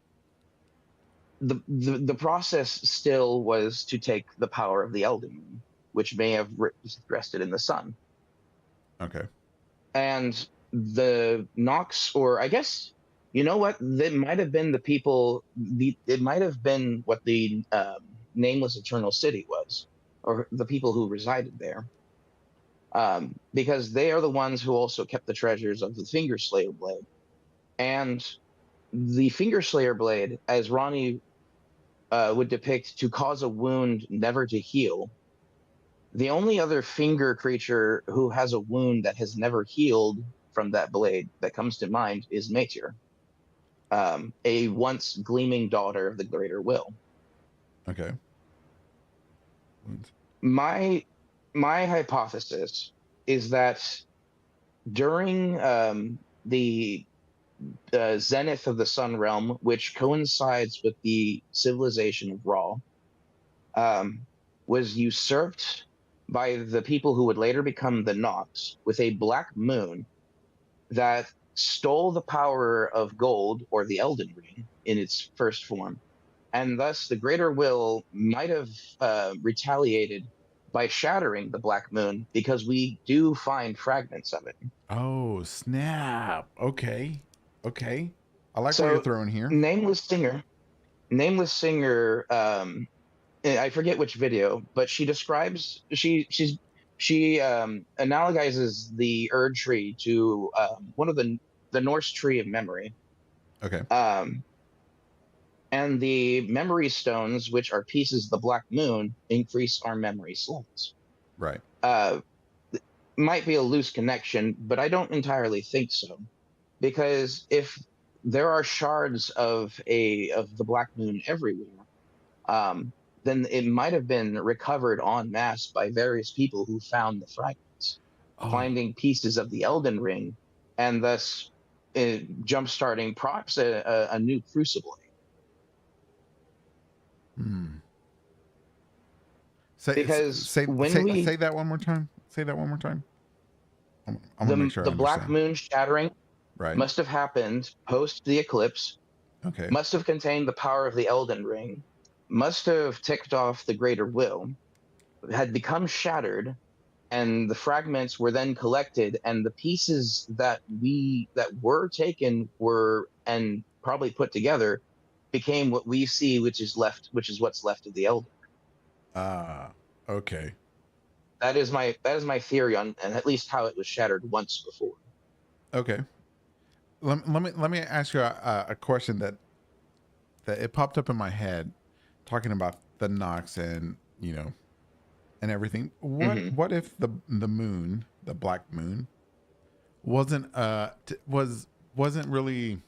S3: the process still was to take the power of the Elden Ring, which may have rested in the sun.
S1: Okay.
S3: And the Nox, or I guess, you know what, they might have been the people. It might have been what the nameless eternal city was, or the people who resided there, because they are the ones who also kept the treasures of the Finger Slayer blade. And the Finger Slayer blade, as Ronnie would depict, to cause a wound never to heal. The only other finger creature who has a wound that has never healed from that blade that comes to mind is Meteor, a once gleaming daughter of the Greater Will.
S1: Okay.
S3: My my hypothesis is that during the zenith of the Sun Realm, which coincides with the civilization of Ra, um, was usurped by the people who would later become the Nox with a black moon that stole the power of gold, or the Elden Ring in its first form. And thus the Greater Will might have retaliated by shattering the Black Moon, because we do find fragments of it.
S1: Oh, snap. Okay. Okay. I like where you're
S3: So,
S1: throwing here.
S3: Nameless Singer, Nameless Singer, I forget which video, but she describes she analogizes the Erd tree to one of the Norse tree of memory.
S1: Okay.
S3: Um, And the memory stones, which are pieces of the black moon, increase our memory slots.
S1: Right.
S3: Uh, might be a loose connection, but I don't entirely think so. Because if there are shards of the black moon everywhere, um, then it might have been recovered en masse by various people who found the fragments,
S1: Oh.
S3: finding pieces of the Elden Ring, and thus jump-starting perhaps a new crucible.
S1: Hmm. Say
S3: Because
S1: say
S3: when
S1: say
S3: we
S1: say that one more time. Say that one more time. I want to make
S3: the
S1: sure I
S3: the black
S1: understand.
S3: moon shattering
S1: Right.
S3: must have happened post the eclipse,
S1: Okay.
S3: must have contained the power of the Elden Ring, must have ticked off the greater will, had become shattered, and the fragments were then collected, and the pieces that were taken were and probably put together became what we see, which is what's left of the Elden.
S1: Ah. Okay.
S3: That is my theory on, and at least how it was shattered once before.
S1: Okay. Let me ask you a question that it popped up in my head, talking about the Nox and and everything.
S3: Hmm.
S1: What if the moon, the black moon, wasn't really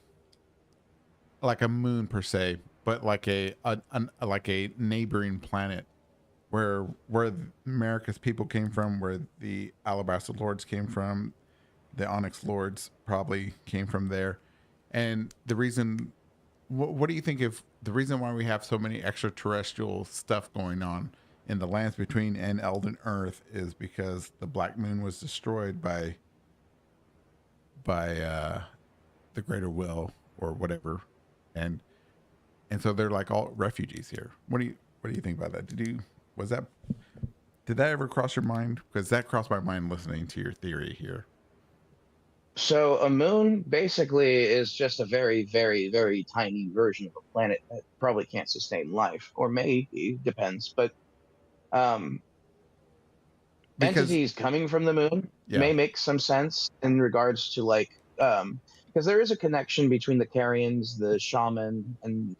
S1: like a moon per se, but like like a neighboring planet where America's people came from, where the Alabaster Lords came from, the Onyx Lords probably came from there, and the reason. What do you think if the reason why we have so many extraterrestrial stuff going on in the lands between and Elden Earth is because the Black Moon was destroyed by the Greater Will or whatever, and so they're like all refugees here. What do you think about that? Was that did that ever cross your mind? Because that crossed my mind listening to your theory here.
S3: So a moon basically is just a very, very, very tiny version of a planet that probably can't sustain life, or maybe depends. But um,
S1: Because
S3: entities coming from the moon
S1: yeah,
S3: may make some sense in regards to because there is a connection between the Carians, the shaman, and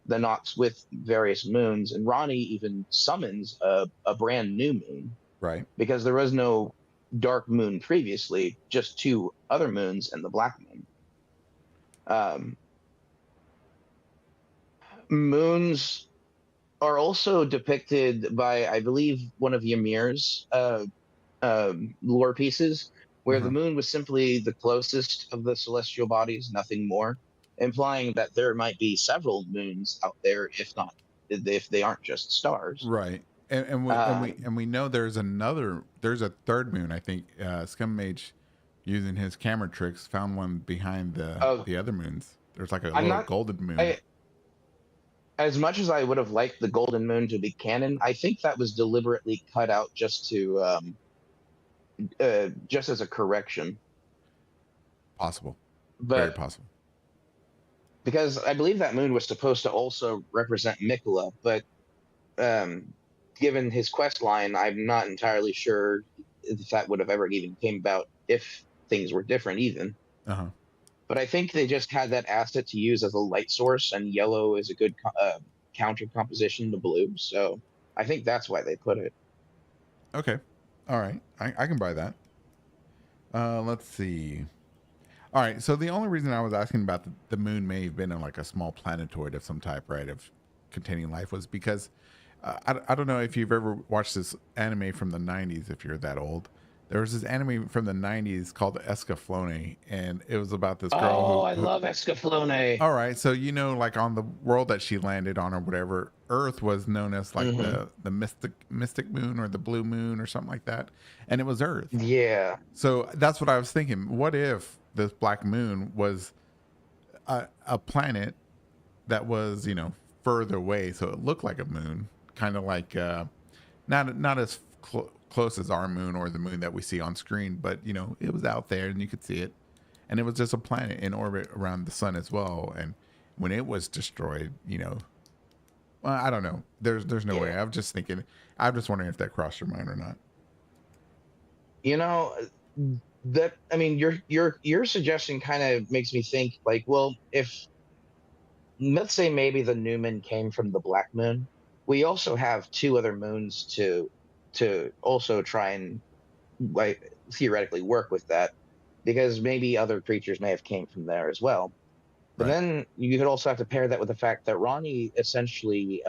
S3: the Nox with various moons, and Ronnie even summons a brand new moon
S1: right.
S3: because there was no dark moon previously, just two other moons and the black moon. Um, Moons are also depicted by, I believe, one of Ymir's lore pieces, where the
S1: Uh-huh.
S3: moon was simply the closest of the celestial bodies, nothing more, implying that there might be several moons out there, if they aren't just stars.
S1: Right. And we know there's a third moon. I think Scum Mage, using his camera tricks, found one behind
S3: Of
S1: the other moons. There's like a
S3: I'm
S1: little
S3: not
S1: golden moon.
S3: I as much as I would have liked the golden moon to be canon, I think that was deliberately cut out just as a correction.
S1: Possible. Very
S3: But
S1: possible.
S3: because I believe that moon was supposed to also represent Mikola, but um, given his quest line, I'm not entirely sure if that would have ever even came about if things were different even.
S1: Uh-huh.
S3: But I think they just had that asset to use as a light source, and yellow is a good counter composition to blue. So I think that's why they put it.
S1: Okay. All right. I can buy that. Let's see. All right. So the only reason I was asking about the moon may have been in like a small planetoid of some type, right, of containing life, was because I don't know if you've ever watched this anime from the 90s, if you're that old. There was this anime from the 90s called Escaflowne, and it was about this girl
S3: Oh,
S1: who,
S3: I
S1: who
S3: love Escaflowne.
S1: all right, so like on the world that she landed on or whatever, Earth was known as like
S3: Hmm.
S1: the mystic moon or the blue moon or something like that, and it was Earth.
S3: Yeah.
S1: So that's what I was thinking. What if this black moon was a planet that was further away, so it looked like a moon, kind of like not as close as our moon or the moon that we see on screen, but it was out there and you could see it, and it was just a planet in orbit around the sun as well. And when it was destroyed, well, I don't know. There's no way.
S3: Yeah.
S1: I'm just thinking. I'm just wondering if that crossed your mind or not.
S3: You know, that I mean, your suggestion kind of makes me think like, well, if let's say maybe the Newman came from the Black Moon. We also have two other moons to also try and like theoretically work with that, because maybe other creatures may have came from there as well. But
S1: Right.
S3: then you could also have to pair that with the fact that Ronnie essentially,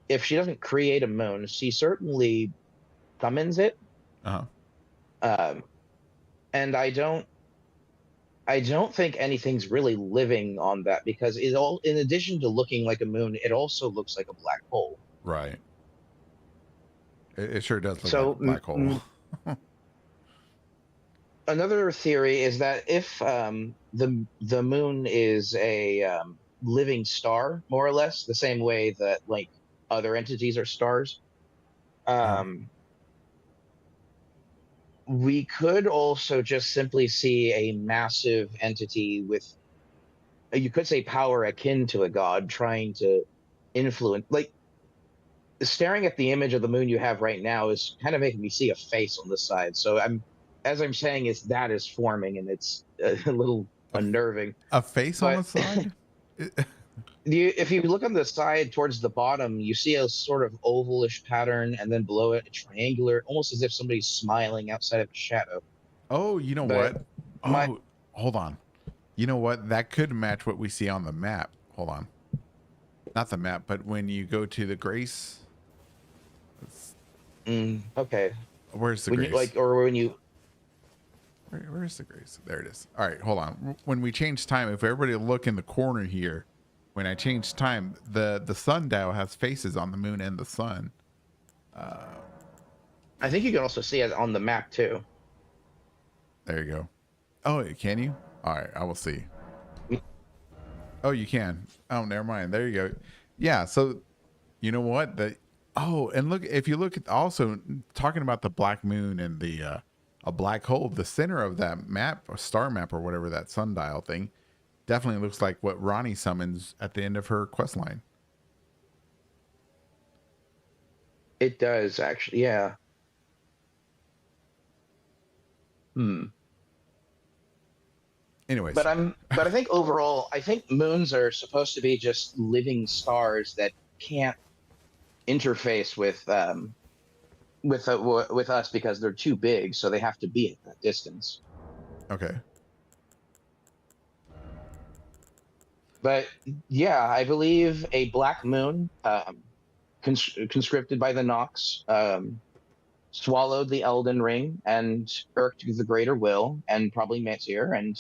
S3: if she doesn't create a moon, she certainly summons it.
S1: Uh-huh.
S3: Um, and I don't think anything's really living on that, because it all, in addition to looking like a moon, it also looks like a black hole.
S1: Right. It sure does look like
S3: So
S1: a black hole.
S3: another theory is that if the moon is a living star, more or less, the same way that like other entities are stars,
S1: Uh-huh.
S3: um, we could also just simply see a massive entity with, you could say, power akin to a god trying to influence. Like, staring at the image of the moon you have right now is kind of making me see a face on the side. So as I'm saying, is that is forming, and it's a little
S1: A,
S3: unnerving.
S1: a face on
S3: But
S1: the side?
S3: if you look on the side towards the bottom, you see a sort of ovalish pattern, and then below it, a triangular, almost as if somebody's smiling outside of a shadow.
S1: Oh, you know
S3: But
S1: what?
S3: my
S1: Oh, hold on. You know what? That could match what we see on the map. Hold on. Not the map, but when you go to the Grace.
S3: okay,
S1: Where's the
S3: when you
S1: Grace?
S3: like, or when you,
S1: Where's the Grace? There it is. All right, hold on. When we change time, if everybody look in the corner here, when I change time, the sundial has faces on the moon and the sun.
S3: I think you can also see it on the map too.
S1: There you go. Oh, can you? All right, I will see. Oh, you can. Oh, never mind. There you go. Yeah. So, you know what? And look, if you look at also talking about the black moon and the a black hole, the center of that map, or star map, or whatever that sundial thing, definitely looks like what Ronnie summons at the end of her quest line.
S3: It does actually, yeah. Hmm.
S1: Anyways,
S3: But I think overall, I think moons are supposed to be just living stars that can't interface with us because they're too big, so they have to be at that distance.
S1: okay.
S3: But yeah, I believe a black moon, conscripted by the Nox, swallowed the Elden Ring and irked the Greater Will and probably Metzir. And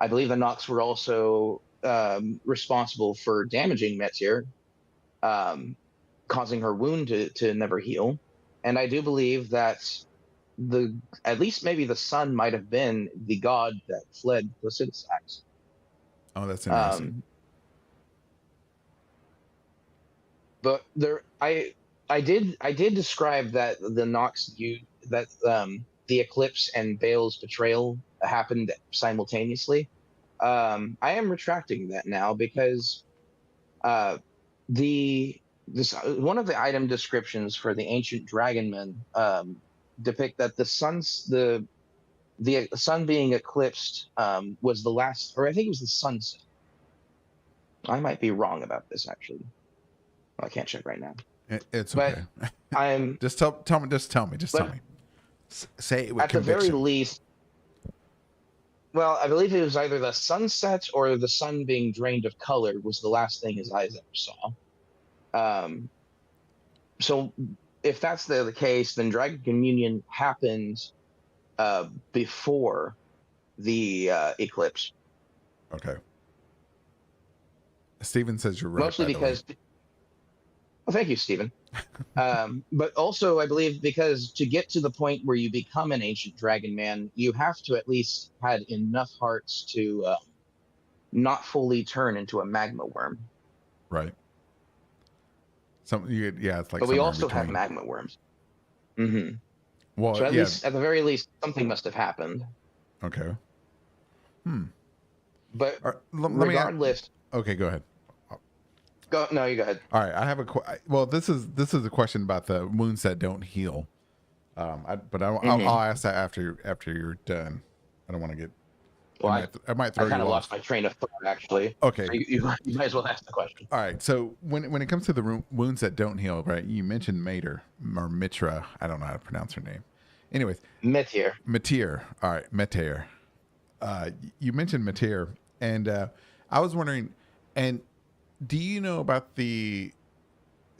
S3: I believe the Nox were also responsible for damaging Metzir, um, causing her wound to never heal. And I do believe that the at least maybe the sun might have been the god that fled Placidusax.
S1: Oh, that's interesting.
S3: Um, but there, I did describe that the Nox you that the eclipse and Bale's betrayal happened simultaneously. I am retracting that now, because uh, the this one of the item descriptions for the ancient dragonman depict that the sun being eclipsed was the last, or I think it was the sunset. I might be wrong about this actually. Well, I can't check right now,
S1: It's
S3: but
S1: okay.
S3: I'm
S1: Just tell me. Just tell me. Just tell
S3: but
S1: me. Say it with
S3: at the very
S1: conviction.
S3: least, well, I believe it was either the sunset or the sun being drained of color was the last thing his eyes ever saw. Um, so if that's the case, then Dragon Communion happened before the eclipse,
S1: Okay. Steven says you're right,
S3: mostly
S1: by the way.
S3: because. Well, thank you, Stephen. But also, I believe because to get to the point where you become an ancient dragon man, you have to at least had enough hearts to not fully turn into a magma worm.
S1: Right. Yeah, it's like
S3: But we
S1: somewhere in
S3: also have
S1: between.
S3: magma worms. hmm
S1: Well,
S3: So at
S1: yeah.
S3: least, at the very least, something must have happened.
S1: Okay. Hmm.
S3: But
S1: Let me ask.
S3: regardless,
S1: Okay, go ahead.
S3: go. No, you go ahead.
S1: All right, I have well, this is a question about the wounds that don't heal. But I'll
S3: hmm
S1: ask that after you're done. I don't want to get
S3: Well,
S1: I might
S3: I
S1: throw
S3: kind
S1: you
S3: of lost
S1: off.
S3: my train of thought actually.
S1: Okay.
S3: So you might as well ask the question.
S1: All right. So when it comes to the wounds that don't heal, right? You mentioned Mater or Mitra. I don't know how to pronounce her name. Anyways,
S3: Myth here.
S1: Meteor. All right, Meteor. You mentioned Meteor, and I was wondering, and do you know about the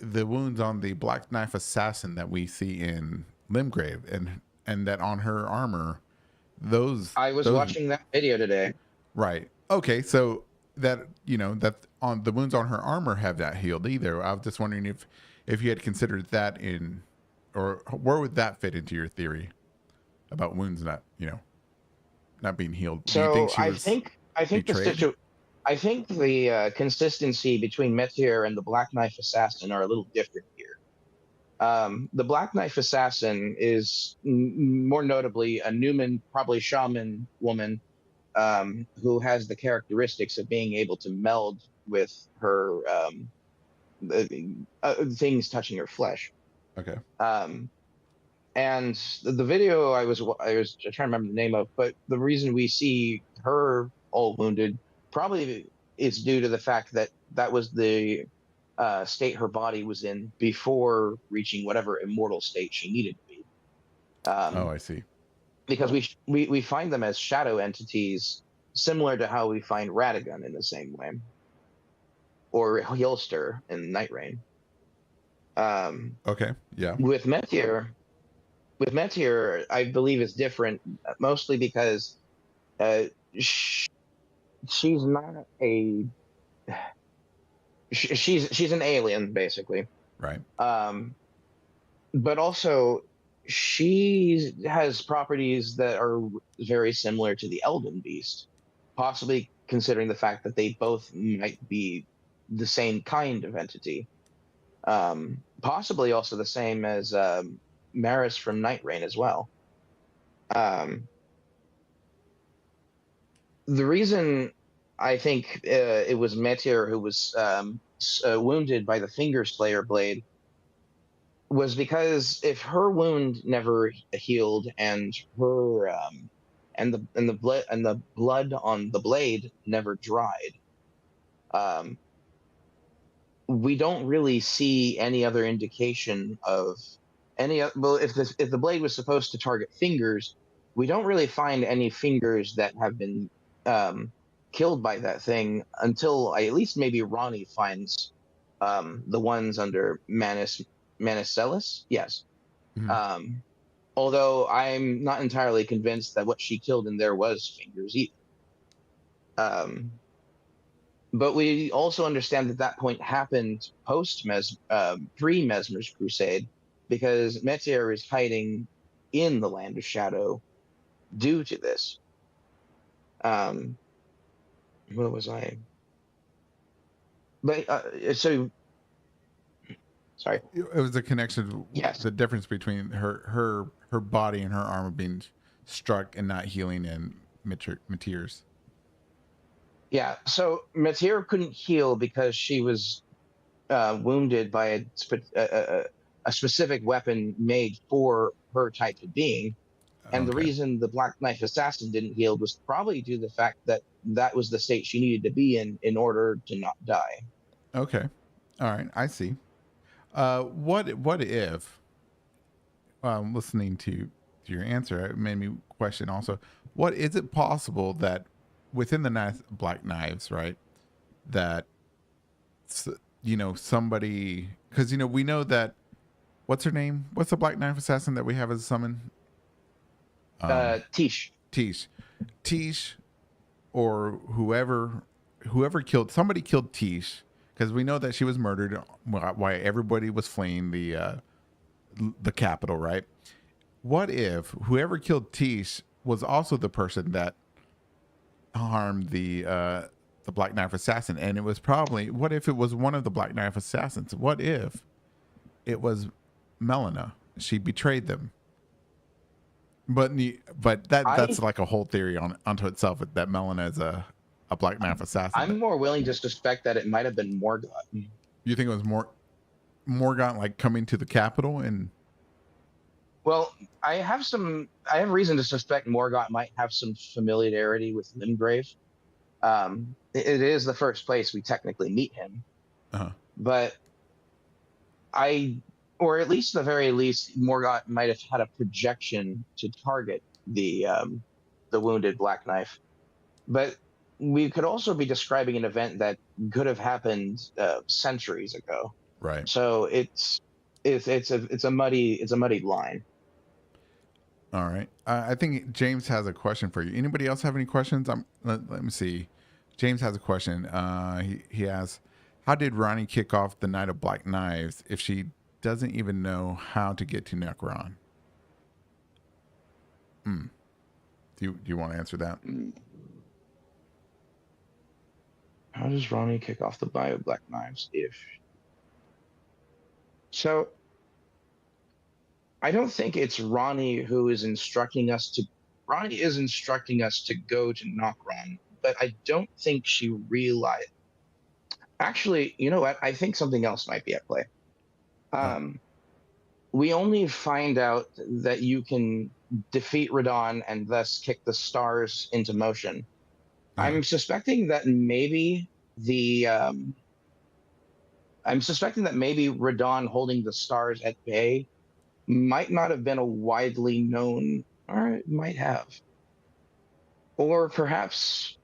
S1: wounds on the Black Knife Assassin that we see in Limgrave, and that on her armor,
S3: I was
S1: those
S3: watching that video today.
S1: right? Okay, so that that on the wounds on her armor have that healed either. I was just wondering if you had considered that in, or where would that fit into your theory about wounds not being healed? Do you think
S3: So
S1: she was
S3: I think
S1: betrayed?
S3: I think the consistency between Meteor and the Black Knife Assassin are a little different here. The Black Knife Assassin is more notably a Newman, probably shaman woman, who has the characteristics of being able to meld with her uh, things touching her flesh.
S1: Okay.
S3: Um, and the video I was trying to remember the name of, but the reason we see her all wounded probably is due to the fact that that was the state her body was in before reaching whatever immortal state she needed to be.
S1: Oh,
S3: Um,
S1: I see.
S3: because we find them as shadow entities, similar to how we find Radagon in the same way, or Heelster in Night Rain. Um,
S1: Okay. Yeah.
S3: with Meteor, I believe is different, mostly because uh, sh- she's not a she's an alien basically,
S1: Right.
S3: but also she has properties that are very similar to the Elden Beast, possibly considering the fact that they both might be the same kind of entity. Possibly also the same as Maris from Night Rain as well. Um, the reason I think it was Meteor who was wounded by the Finger Slayer blade was because if her wound never healed and her and the blood on the blade never dried, um, we don't really see any other indication of well, if the blade was supposed to target fingers, we don't really find any fingers that have been um, killed by that thing until at least maybe Ronnie finds the ones under Manicellus. Yes.
S1: Mhm.
S3: Um, although I'm not entirely convinced that what she killed in there was fingers either. Um, but we also understand that that point happened pre Mesmer's crusade, because Meteor is hiding in the land of shadow due to this. Um, what was I? But so sorry.
S1: It was a connection,
S3: Yes,
S1: the difference between her body and her armor being struck and not healing, and Meteor's.
S3: yeah. So Meteor couldn't heal because she was wounded by a specific weapon made for her type of being. And the
S1: Okay.
S3: reason the Black Knife Assassin didn't heal was probably due to the fact that that was the state she needed to be in order to not die.
S1: Okay. All right. I see. What if listening to your answer, it made me question also, what is it possible that within the Black Knives, right, that somebody, because we know that, what's her name, what's the Black Knife Assassin that we have as a summon?
S3: Tish.
S1: Tish. Tish, or whoever killed Tish, because we know that she was murdered while everybody was fleeing the capital, right? What if whoever killed Tish was also the person that harmed the Black Knife Assassin, and it was probably, what if it was one of the Black Knife Assassins? What if it was Melina? She betrayed them. But that's like a whole theory onto itself, that Melina is a Black Knife Assassin.
S3: I'm more willing to suspect that it might have been Morgoth.
S1: You think it was Morgant, like coming to the capital and?
S3: Well, I have reason to suspect Morgott might have some familiarity with Limgrave. It is the first place we technically meet him,
S1: Uh-huh.
S3: but I, or at least the very least, Morgott might have had a projection to target the wounded Black Knife. But we could also be describing an event that could have happened centuries ago.
S1: Right.
S3: So it's a muddy line.
S1: All right. I think James has a question for you. Anybody else have any questions? Let me see. James has a question. He asks, how did Ronnie kick off the Night of Black Knives if she doesn't even know how to get to Necron? Do you want to answer that?
S3: How does Ronnie kick off the Bio Black Knives if so? I don't think it's Ronnie who is instructing us to. Ronnie is instructing us to go to Nokron, but I don't think she realized. Actually, you know what? I think something else might be at play.
S1: Oh,
S3: Um, we only find out that you can defeat Radon and thus kick the stars into motion.
S1: uh,
S3: I'm suspecting that maybe the I'm suspecting that maybe Radon holding the stars at bay might not have been a widely known, or it might have. Or perhaps,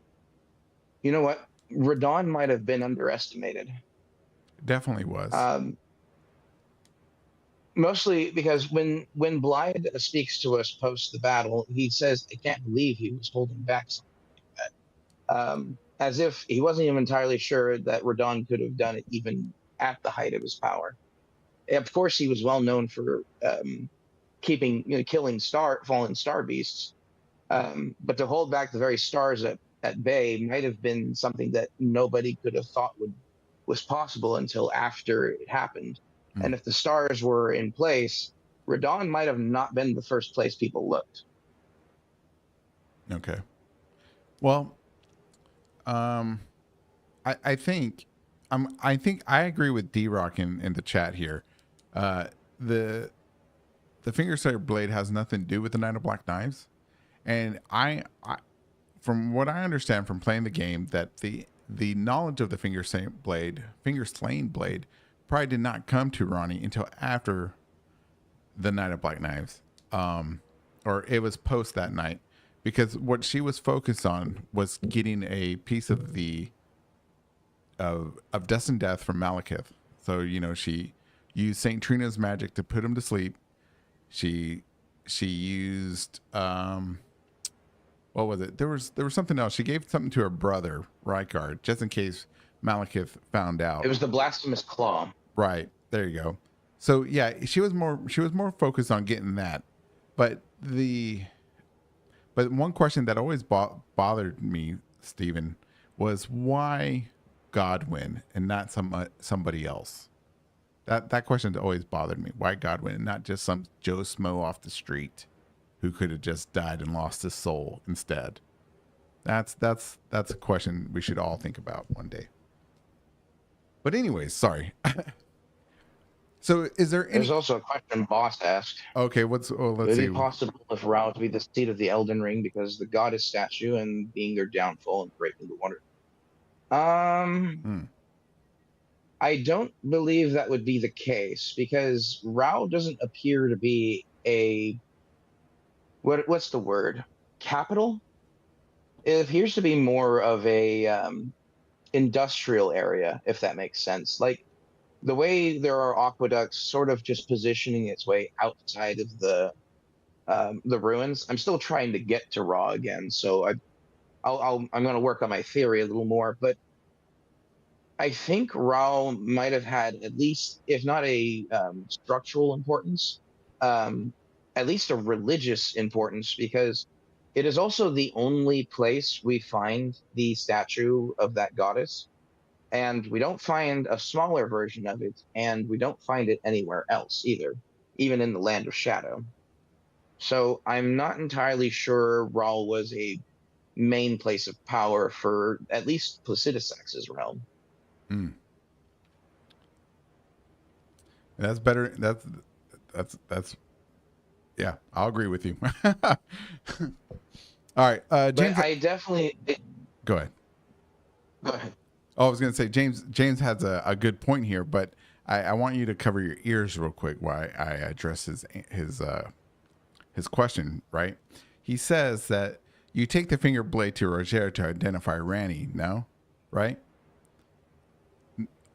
S3: you know what? Radon might have been underestimated.
S1: definitely was.
S3: Um, Mostly because when Blythe speaks to us post the battle, he says, "I can't believe he was holding back something like that," as if he wasn't even entirely sure that Radon could have done it even at the height of his power. Of course, he was well known for killing fallen star beasts. But to hold back the very stars at bay might have been something that nobody could have thought was possible until after it happened.
S1: Mm,
S3: And if the stars were in place, Radon might have not been the first place people looked.
S1: okay. Well, um, I think I think I agree with D Rock in the chat here. Uh, the the finger slayer blade has nothing to do with the Night of Black Knives, and I from what I understand from playing the game, that the knowledge of the finger slaying blade, probably did not come to Ronnie until after the Night of Black Knives, or it was post that night, because what she was focused on was getting a piece of the of Dust and Death from Malekith. So she used Saint Trina's magic to put him to sleep. She she used what was it? There was something else. She gave something to her brother Rykard just in case Malekith found
S3: It
S1: out.
S3: was the blasphemous claw.
S1: Right, there you go. So yeah, she was more focused on getting that. But one question that always bothered me, Stephen, was why Godwin and not somebody else. That question always bothered me. Why Godwin and not just some Joe Smo off the street who could have just died and lost his soul instead? That's a question we should all think about one day. But anyways, sorry. So is there
S3: There's
S1: any?
S3: also a question Boss asked.
S1: Okay, let's
S3: Would
S1: let's
S3: it be
S1: see.
S3: possible if Rao to be the seat of the Elden Ring because the goddess statue and being their downfall and breaking the water? Um,
S1: Hmm,
S3: I don't believe that would be the case because Rao doesn't appear to be a what's the word? Capital? It appears to be more of a industrial area, if that makes sense. Like the way there are aqueducts sort of just positioning its way outside of the ruins. I'm still trying to get to Raw again, so I'm going to work on my theory a little more, but I think Rao might have had at least, if not a structural importance, um, at least a religious importance, because it is also the only place we find the statue of that goddess, and we don't find a smaller version of it, and we don't find it anywhere else either, even in the Land of Shadow. So I'm not entirely sure Raul was a main place of power for at least Placidusax's realm.
S1: hmm. That's better. That's Yeah, I'll agree with you. All right,
S3: But
S1: James,
S3: I definitely
S1: go ahead.
S3: go ahead.
S1: Oh, I was going to say James has a good point here, but I want you to cover your ears real quick while I address his question. Right? He says that you take the finger blade to Roger to identify Ranny. No, right?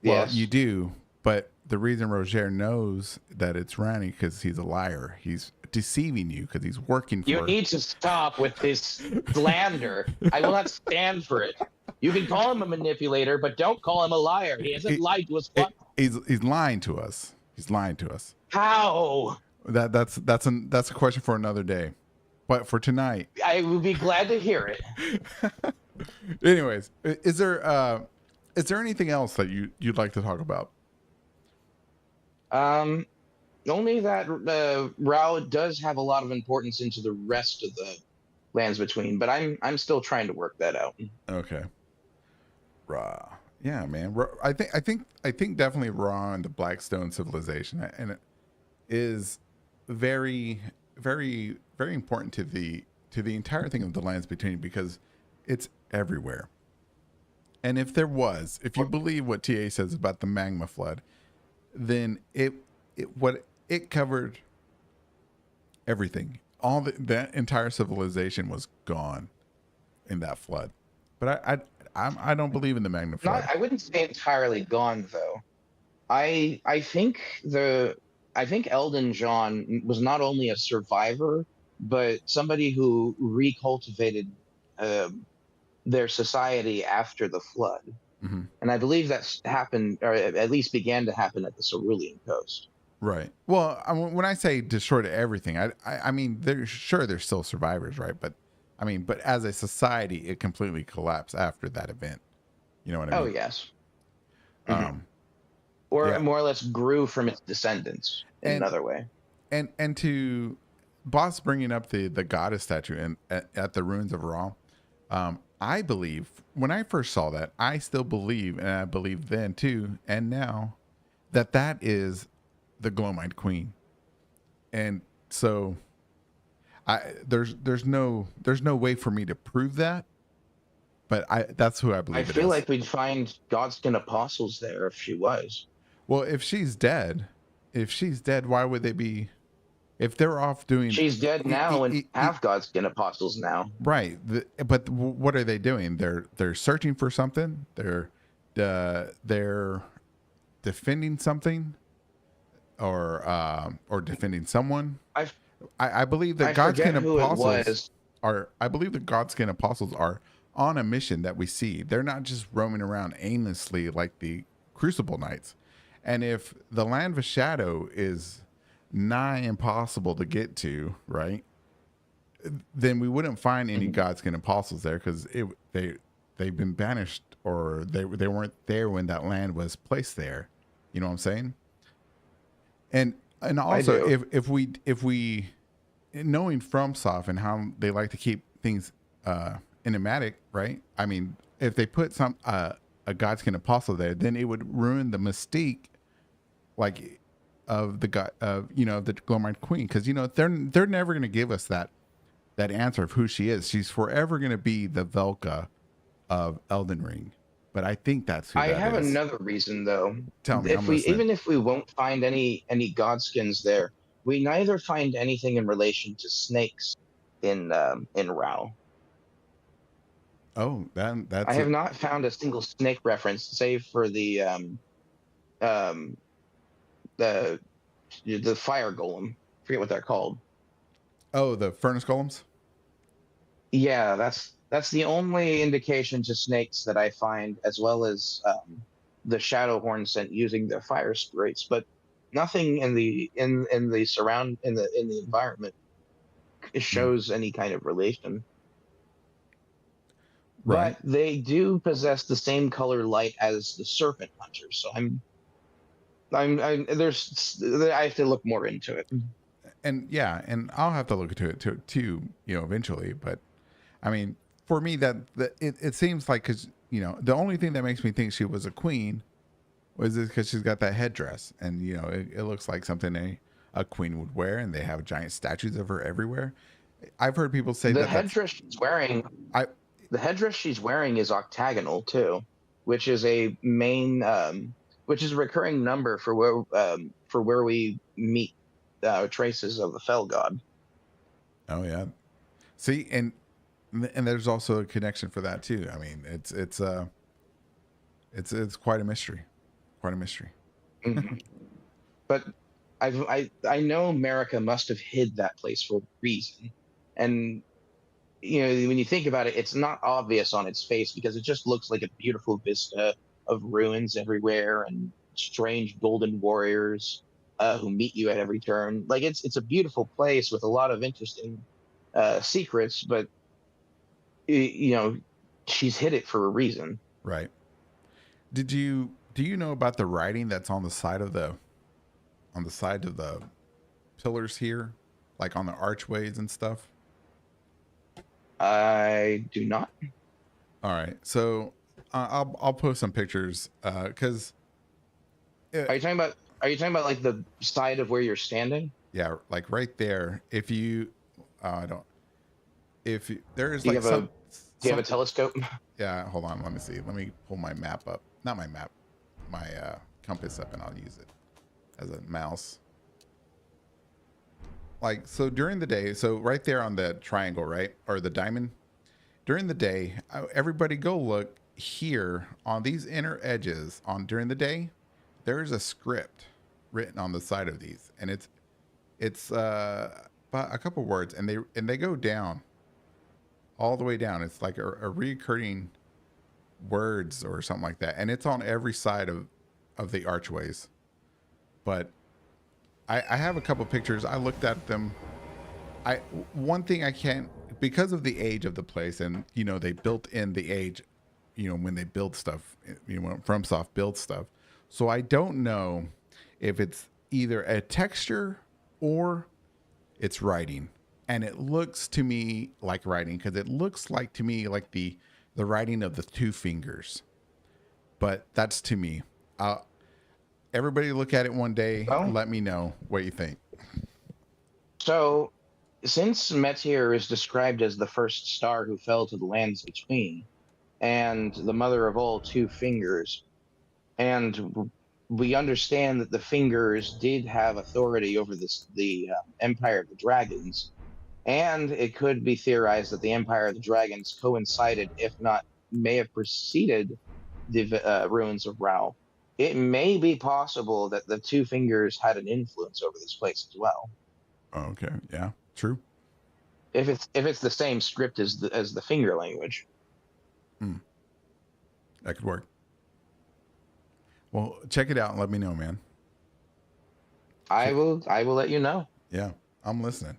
S1: Well, you
S3: Yes.
S1: do, but the reason Roger knows that it's Ranny because he's a liar. He's deceiving you because he's working
S3: You
S1: for.
S3: need to stop with this slander. I will not stand for it. You can call him a manipulator, but don't call him a liar. He hasn't
S1: It,
S3: lied to us. What?
S1: he's lying to us. He's lying to us.
S3: How?
S1: That's a question for another day. But for tonight,
S3: I would be glad to hear it.
S1: anyways, is there anything else that you'd like to talk about?
S3: Um, Only that Rao does have a lot of importance into the rest of the lands between, but I'm still trying to work that out.
S1: Okay. Raw. Yeah, man. I think definitely Raw and the Blackstone civilization, and it is very, very, very important to the entire thing of the lands between because it's everywhere. And if you believe what TA says about the magma flood, then it covered everything. That entire civilization was gone in that flood. But I don't believe in the magma
S3: Not,
S1: flood.
S3: I wouldn't say entirely gone though. I think I think Elden John was not only a survivor, but somebody who recultivated um their society after the flood.
S1: Hmm.
S3: And I believe that's happened, or at least began to happen at the Cerulean coast.
S1: Right. Well, when I say destroyed everything, I mean there's still survivors, right? But I mean, but as a society, it completely collapsed after that event. You know what I
S3: Oh
S1: mean?
S3: yes. Mhm.
S1: Um,
S3: Or
S1: yeah.
S3: more or less grew from its descendants in
S1: And
S3: another way.
S1: and to boss bringing up the goddess statue and at the ruins of Ra, I believe when I first saw that, I still believe, and I believe then too, and now that is the Glowmine Queen. And so there's no way for me to prove that, but I that's who I
S3: I
S1: believe it
S3: feel
S1: is.
S3: like we'd find Godskin apostles there if she was.
S1: Well, if she's dead, why would they be? If they're off doing,
S3: She's dead
S1: e- e-
S3: now and
S1: e- e-
S3: have Godskin apostles now.
S1: right? But what are they doing? They're searching for something. They're defending something, or defending someone.
S3: I
S1: I believe the
S3: I forget
S1: Godskin
S3: who it
S1: apostles
S3: was.
S1: are. I believe the Godskin apostles are on a mission that we see. They're not just roaming around aimlessly like the Crucible Knights. And if the Land of Shadow is nigh impossible to get to, right? Then we wouldn't find any
S3: Mhm.
S1: Godskin apostles there because they've been banished or they weren't there when that land was placed there. You know what I'm saying? And
S3: I
S1: also
S3: do.
S1: if we knowing FromSoft and how they like to keep things enigmatic, right? I mean, if they put a Godskin apostle there, then it would ruin the mystique, like of the god of the Glowmine Queen, because they're never going to give us that answer of who she is. She's forever going to be the Velka of Elden Ring, but I think that's who
S3: I
S1: that
S3: have
S1: is.
S3: another reason though.
S1: Tell me, I'm
S3: If we
S1: listening.
S3: even if we won't find any Godskins there, we neither find anything in relation to snakes in Rao.
S1: Oh,
S3: I
S1: that's
S3: have
S1: it.
S3: not found a single snake reference, save for um the the fire golem. Forget what they're called.
S1: Oh, the furnace golems.
S3: Yeah, that's the only indication to snakes that I find, as well as the shadow horn sent using their fire sprites, but nothing in the surround in the environment
S1: Mm,
S3: shows any kind of relation.
S1: right.
S3: But they do possess the same color light as the serpent hunters, so I'm there's I have to look more into it.
S1: And yeah, and I'll have to look into it too, eventually. But I mean, for me, it seems like because the only thing that makes me think she was a queen was because she's got that headdress, and it looks like something a queen would wear, and they have giant statues of her everywhere. I've heard people say
S3: The
S1: that that's
S3: headdress she's wearing,
S1: I
S3: the headdress she's wearing is octagonal too, which is a main, which is a recurring number for where we meet traces of the Fell God.
S1: oh yeah. See, and there's also a connection for that too. I mean, it's quite a mystery. Quite a mystery.
S3: Mhm. But I know America must have hid that place for a reason, and you know when you think about it, it's not obvious on its face because it just looks like a beautiful vista of ruins everywhere and strange golden warriors who meet you at every turn. Like it's a beautiful place with a lot of interesting secrets, but you know she's hid it for a reason.
S1: Right. Do you know about the writing that's on the side of the pillars here, like on the archways and stuff?
S3: I do not.
S1: All right. So I'll post some pictures because
S3: Are you talking about? Are you talking about like the side of where you're standing?
S1: yeah, like right there. If you I don't if you, there is
S3: Do you
S1: like
S3: have a Do you have a
S1: something.
S3: telescope?
S1: Yeah, hold on. Let me see. Let me pull my map up. Not my map, my compass up, and I'll use it as a mouse. Like so during the day. So right there on the triangle, right, or the diamond. During the day, everybody go look here on these inner edges. On during the day, there's a script written on the side of these, and it's about a couple words, and they go down all the way down. It's like a recurring words or something like that, and it's on every side of the archways. But I have a couple pictures. I looked at them. I one thing I can't, because of the age of the place, and you know they built in the age, you know, when they build stuff, you know, when FromSoft builds stuff. So I don't know if it's either a texture or it's writing, and it looks to me like writing because it looks like to me like the writing of the two fingers. But that's to me. Everybody look at it one day.
S3: Well,
S1: Let me know what you think.
S3: so since Meteor is described as the first star who fell to the lands between, and the mother of all two fingers, and we understand that the fingers did have authority over the Empire of the Dragons, and it could be theorized that the Empire of the Dragons coincided, if not may have preceded the ruins of Rao. It may be possible that the two fingers had an influence over this place as well.
S1: Okay. Yeah. True.
S3: If it's the same script as the finger language.
S1: Hmm. That could work. Well, check it out and let me know, man.
S3: I
S1: Check.
S3: will let you know.
S1: Yeah, I'm listening.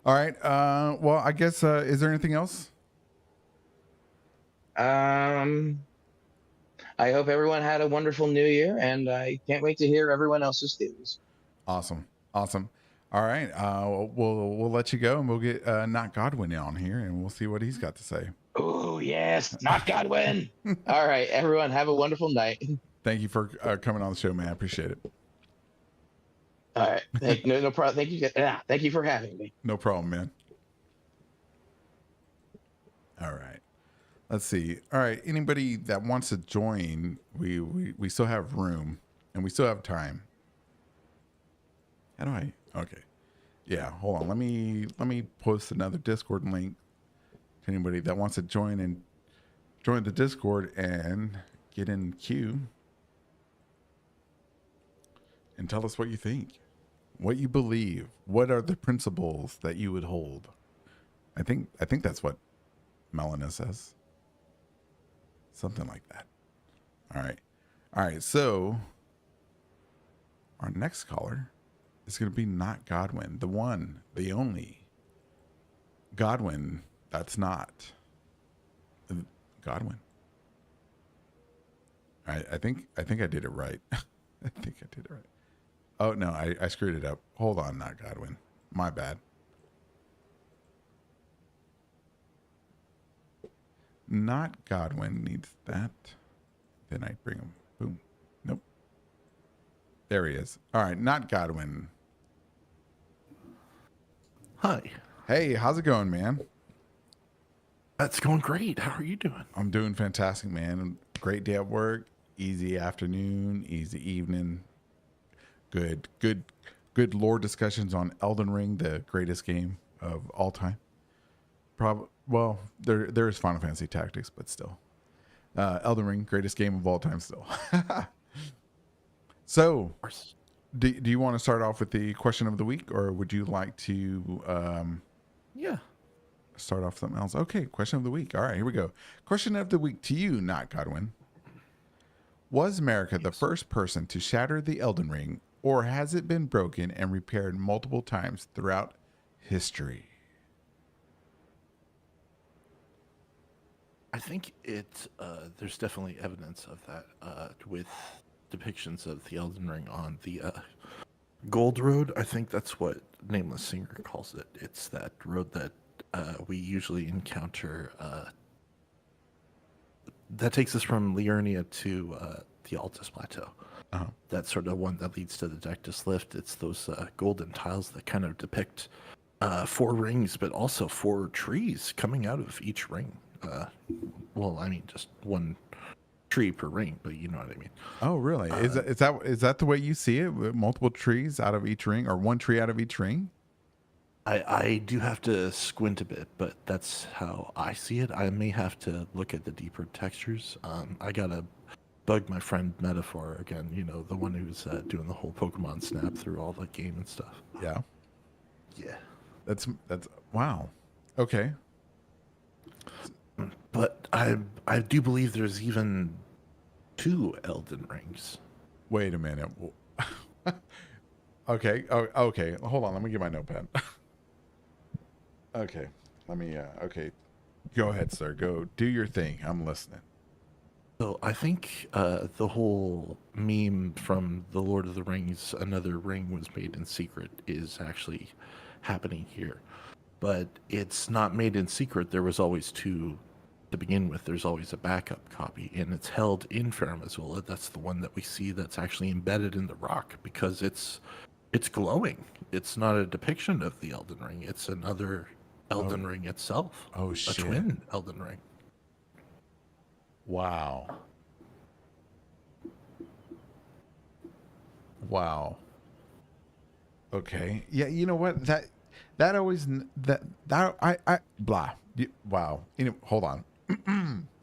S1: All right. Well, I guess is there anything else?
S3: Um I hope everyone had a wonderful new year, and I can't wait to hear everyone else's theories.
S1: Awesome. Awesome. All right. We'll let you go, and we'll get not Godwin on here, and we'll see what he's got to say.
S3: Oh yes, not Godwin. All right, everyone, have a wonderful night.
S1: Thank you for coming on the show, man. I appreciate it.
S3: All right, no problem. Thank you. Thank you for having me.
S1: No problem, man. All right. Let's see. All right. Anybody that wants to join, we still have room, and we still have time. How do I? Okay. Yeah. Hold on. Let me post another Discord link to anybody that wants to join the Discord and get in queue and tell us what you think, what you believe, what are the principles that you would hold. I think that's what Melina says. Something like that. All right. All right. So our next caller is going to be not Godwin, the one, the only Godwin. That's not Godwin. I think I did it right. I think I did it right. Oh no, I screwed it up. Hold on, not Godwin. My bad. Not Godwin needs that. Then I bring him. Boom. Nope. There he is. All right, not Godwin.
S4: Hi.
S1: Hey, how's it going, man?
S4: That's going great. How are you doing?
S1: I'm doing fantastic, man. Great day at work. Easy afternoon, easy evening. Good lore discussions on Elden Ring, the greatest game of all time. Well, there's Final Fantasy Tactics, but still. Elden Ring, greatest game of all time still. So,
S4: Of course.
S1: do you want to start off with the question of the week, or would you like to
S4: Yeah.
S1: start off something else? Okay, question of the week. All right, here we go. Question of the week to you, not Godwin. Was America the first person to shatter the Elden Ring, or has it been broken and repaired multiple times throughout history?
S4: I think there's definitely evidence of that with depictions of the Elden Ring on the Gold Road. I think that's what Nameless Singer calls it. It's that road that we usually encounter that takes us from Liurnia to the Altus Plateau.
S1: Uh-huh.
S4: That's sort of one that leads to the Dectus Lift. It's those golden tiles that kind of depict 4 rings, but also 4 trees coming out of each ring. Well, I mean, just 1 tree per ring, but you know what I mean.
S1: Oh, really? Is that the way you see it? With multiple trees out of each ring, or 1 tree out of each ring?
S4: I do have to squint a bit, but that's how I see it. I may have to look at the deeper textures. I gotta bug my friend Metaphor again, you know, the one who's doing the whole Pokemon Snap through all the game and stuff.
S1: Yeah.
S4: Yeah.
S1: That's wow. Okay.
S4: But I do believe there's even 2 Elden Rings.
S1: Wait a minute. Okay. Oh, okay. Hold on. Let me get my notepad. Okay. Let me. Okay. Go ahead, sir. Go do your thing. I'm listening.
S4: So I think the whole meme from The Lord of the Rings, another ring was made in secret, is actually happening here. But it's not made in secret. There was always 2 to begin with. There's always a backup copy, and it's held in Farum Azula. That's the one that we see that's actually embedded in the rock because it's glowing. It's not a depiction of the Elden Ring. It's another Elden Ring itself.
S1: Oh,
S4: A
S1: shit.
S4: twin Elden Ring.
S1: Wow. Wow. Okay. Yeah. You know what? That always that I blah. Wow. You know. Hold on.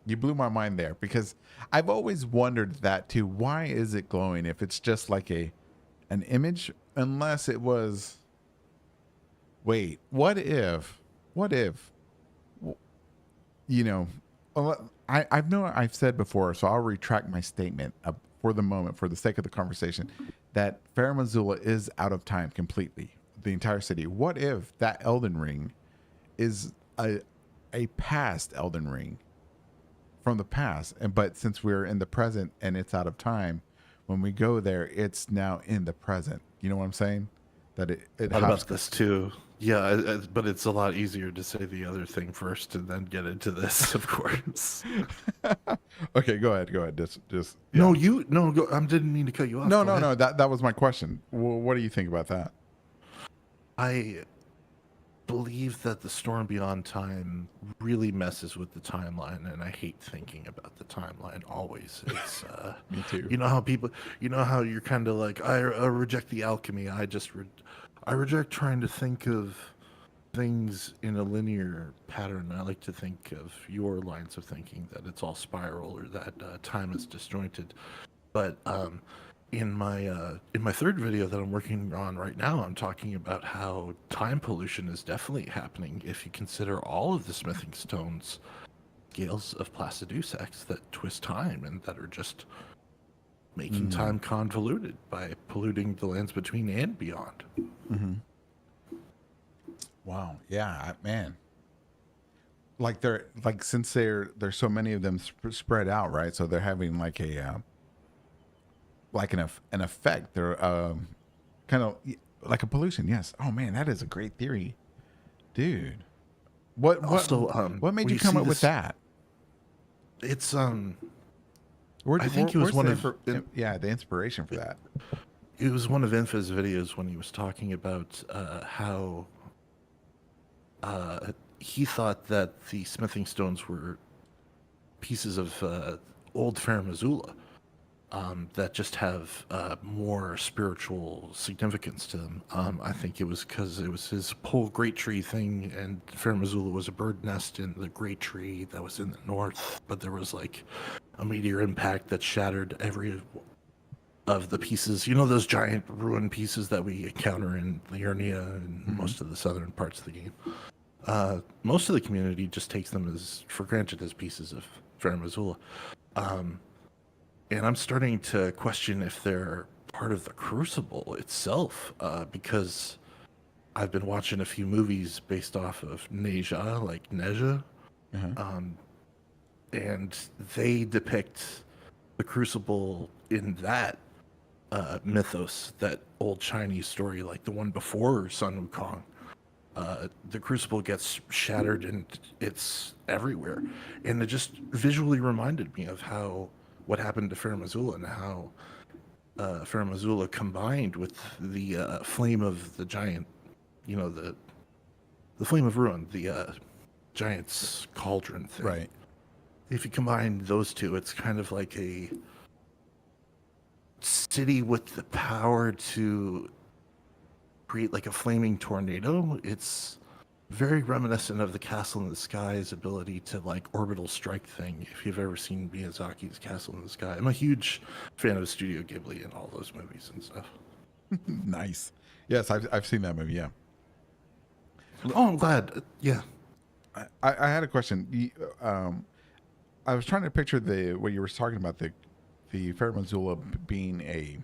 S1: You blew my mind there because I've always wondered that too. Why is it glowing if it's just like an image? Unless it was. Wait. What if? You know. I've said before, so I'll retract my statement for the moment, for the sake of the conversation, that Farum Azula is out of time completely. The entire city. What if that Elden Ring is a past Elden Ring from the past, but since we're in the present and it's out of time, when we go there, it's now in the present. You know what I'm saying? That it
S4: What about this too? Yeah, but it's a lot easier to say the other thing first and then get into this, of course.
S1: Okay, go ahead. Just
S4: No,
S1: yeah.
S4: I didn't mean to cut you off.
S1: No,
S4: Go
S1: no,
S4: ahead.
S1: no. That was my question. Well, what do you think about that?
S4: I believe that the Storm Beyond Time really messes with the timeline, and I hate thinking about the timeline always. It's
S1: Me too.
S4: you know how you're kind of like I reject the alchemy. I reject trying to think of things in a linear pattern. I like to think of your lines of thinking that it's all spiral or that time is disjointed. But in my 3rd video that I'm working on right now, I'm talking about how time pollution is definitely happening if you consider all of the smithing stones scales of Placidusax that twist time and that are just making time convoluted by polluting the lands between and beyond.
S1: Mm-hmm. Wow. Yeah, man. Since there's so many of them spread out, right? So they're having like an effect. They're kind of like a pollution. Yes. Oh man, that is a great theory, dude. What
S4: Also,
S1: what made
S4: we
S1: you come
S4: see
S1: up with
S4: this-
S1: that?
S4: It's
S1: I
S4: think it was one of
S1: the inspiration for that.
S4: It was one of Infa's videos when he was talking about how he thought that the smithing stones were pieces of old Farum Azula that just have more spiritual significance to them. I think it was because it was his whole great tree thing, and Farum Azula was a bird nest in the great tree that was in the north, but there was like a meteor impact that shattered every of the pieces. You know those giant ruined pieces that we encounter in Liurnia and most of the southern parts of the game? Most of the community just takes them as for granted as pieces of Farum Azula. And I'm starting to question if they're part of the Crucible itself, because I've been watching a few movies based off of Neja, like Neja, and they depict the Crucible in that mythos, that old Chinese story, like the one before Sun Wukong. The Crucible gets shattered and it's everywhere, and it just visually reminded me of what happened to Farum Azula and how Farum Azula combined with the flame of the giant, you know, the flame of ruin, the giant's cauldron thing.
S1: Right.
S4: If you combine those two, it's kind of like a city with the power to create like a flaming tornado. It's very reminiscent of the Castle in the Sky's ability to like orbital strike thing. If you've ever seen Miyazaki's Castle in the Sky, I'm a huge fan of Studio Ghibli and all those movies and stuff.
S1: Nice. Yes, I've seen that movie. Yeah.
S4: Oh, I'm glad. Yeah.
S1: I had a question. I was trying to picture what you were talking about, the Farum Azula being a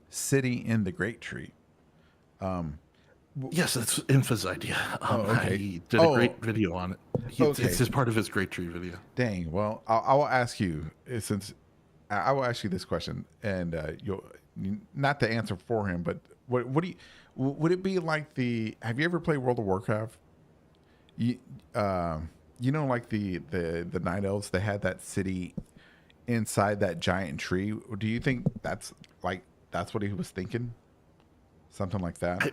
S1: city in the Great Tree.
S4: Yes, that's Infa's idea.
S1: Okay.
S4: He did a great video on it.
S1: Okay.
S4: It's just part of his Great Tree video.
S1: Dang. Well, I will ask you, since I will ask you this question, and you'll not the answer for him, but what do you would it be like have you ever played World of Warcraft? You know, like the Night Elves, they had that city inside that giant tree. Do you think that's what he was thinking? Something like that.
S4: I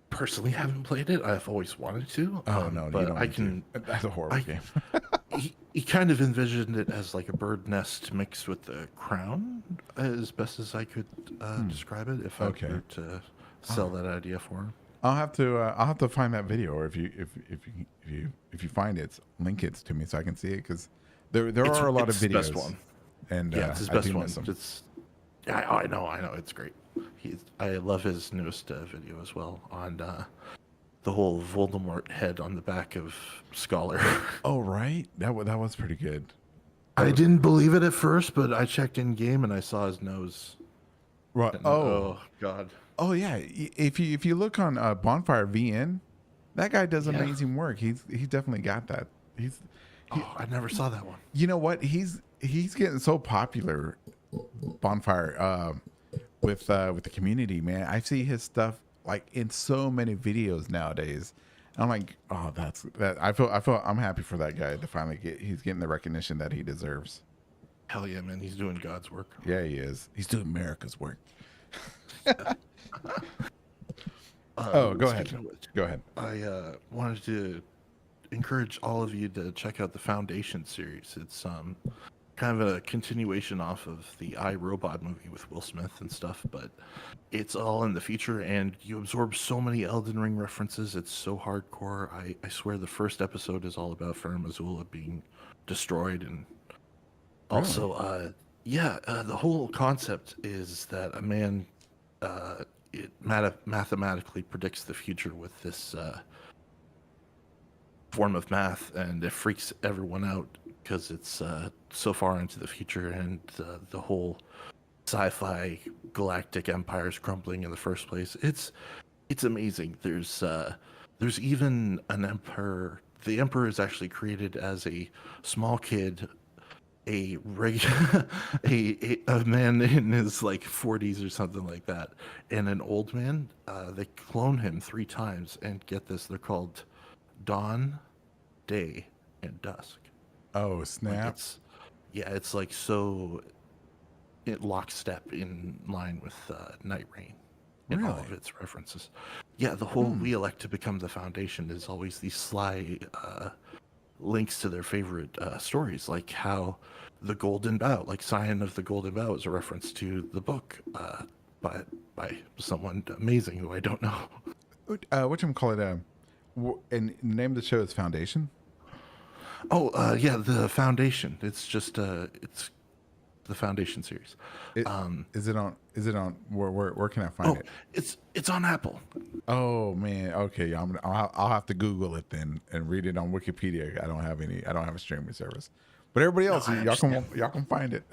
S4: personally haven't played it. I've always wanted to.
S1: Oh no,
S4: but
S1: you don't
S4: I can.
S1: That's a horrible game.
S4: he kind of envisioned it as like a bird nest mixed with the crown, as best as I could describe it. If I were to sell that idea for him,
S1: I'll have to find that video, or if you find it, link it to me so I can see it, because there are a lot of videos.
S4: Best one.
S1: And
S4: yeah, it's his best one. I know, it's great. I love his newest video as well on the whole Voldemort head on the back of Scholar.
S1: Oh right, that was pretty good.
S4: I didn't believe it at first, but I checked in game and I saw his nose.
S1: Right.
S4: Oh God.
S1: Oh yeah. If you look on Bonfire VN, that guy does amazing work. He's definitely got that.
S4: I never saw that one.
S1: You know what? He's getting so popular, Bonfire, with the community, man. I see his stuff like in so many videos nowadays. And I'm like, oh, I feel I'm happy for that guy to finally he's getting the recognition that he deserves.
S4: Hell yeah, man. He's doing God's work.
S1: Yeah, he is. He's doing America's work. Go ahead. Go ahead.
S4: I wanted to encourage all of you to check out the Foundation series. It's kind of a continuation off of the iRobot movie with Will Smith and stuff, but it's all in the future, and you absorb so many Elden Ring references. It's so hardcore. I swear the first episode is all about Farum Azula being destroyed, and also, the whole concept is that a man mathematically predicts the future with this form of math, and it freaks everyone out because it's so far into the future, and the whole sci-fi galactic empire is crumbling in the first place. It's amazing. There's even an emperor. The emperor is actually created as a small kid, a man in his like 40s or something like that, and an old man. They clone him 3 times, and get this, they're called Dawn, Day, and Dusk.
S1: Oh snap!
S4: It's like so. It lockstep in line with Night Rain and all of its references. yeah, the whole we elect to become the foundation is always these sly links to their favorite stories, like how the Golden Bough, like Scion of the Golden Bough, is a reference to the book by someone amazing who I don't know.
S1: Whatchamacallit, and the name of the show is Foundation?
S4: Oh, yeah, the Foundation. It's just it's the Foundation series.
S1: Is it on? Where can I find
S4: Oh,
S1: it?
S4: it's on Apple.
S1: Oh man, okay. I'll have to Google it then and read it on Wikipedia. I don't have a streaming service, but everybody else,
S4: I
S1: y'all can find it.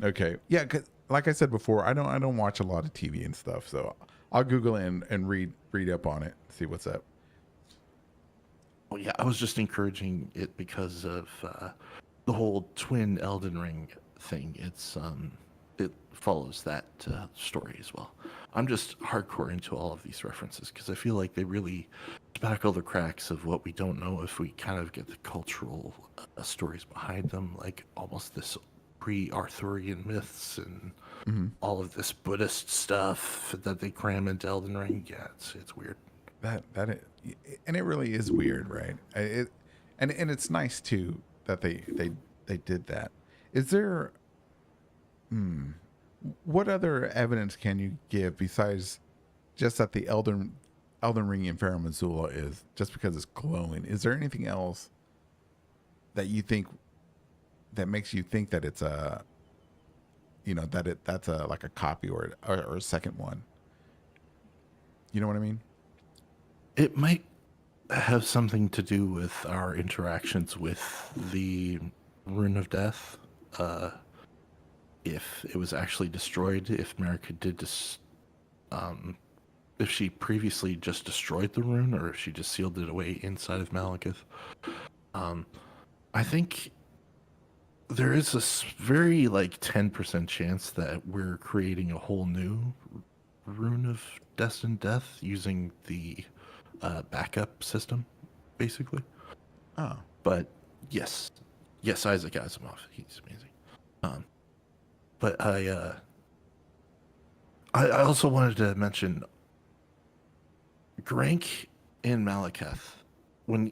S1: Okay, yeah. 'Cause like I said before, I don't watch a lot of TV and stuff, so I'll Google it and read up on it, see what's up.
S4: Oh yeah, I was just encouraging it because of the whole twin Elden Ring thing. It follows that story as well. I'm just hardcore into all of these references because I feel like they really tackle the cracks of what we don't know if we kind of get the cultural stories behind them, like almost this pre-Arthurian myths and all of this Buddhist stuff that they cram into Elden Ring. Yeah, it's weird.
S1: And it really is weird, right? And it's nice too that they did that. Is there what other evidence can you give besides just that the Elden Ring in Farum Azula is just because it's glowing? Is there anything else that you think that makes you think that it's a that's a like a copy or a second one? You know what I mean?
S4: It might have something to do with our interactions with the Rune of Death. If it was actually destroyed, if Marika did if she previously just destroyed the rune, or if she just sealed it away inside of Malekith. I think there is a very like 10% chance that we're creating a whole new Rune of Destined Death using the backup system, basically.
S1: Oh,
S4: But yes, Isaac Asimov, he's amazing. But I also wanted to mention Grank in Malekith.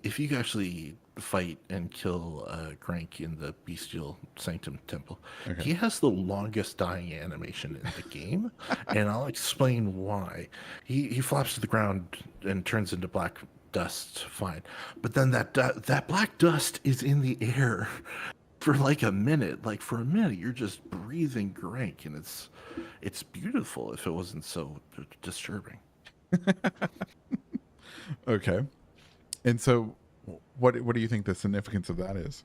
S4: If you actually fight and kill Grank in the Bestial Sanctum Temple,
S1: okay.
S4: he has the longest dying animation in the game, and I'll explain why. He flops to the ground and turns into black dust, fine, but then that black dust is in the air for like a minute. Like for a minute, you're just breathing Grank, and it's beautiful. If it wasn't so disturbing.
S1: Okay. And so, what do you think the significance of that is?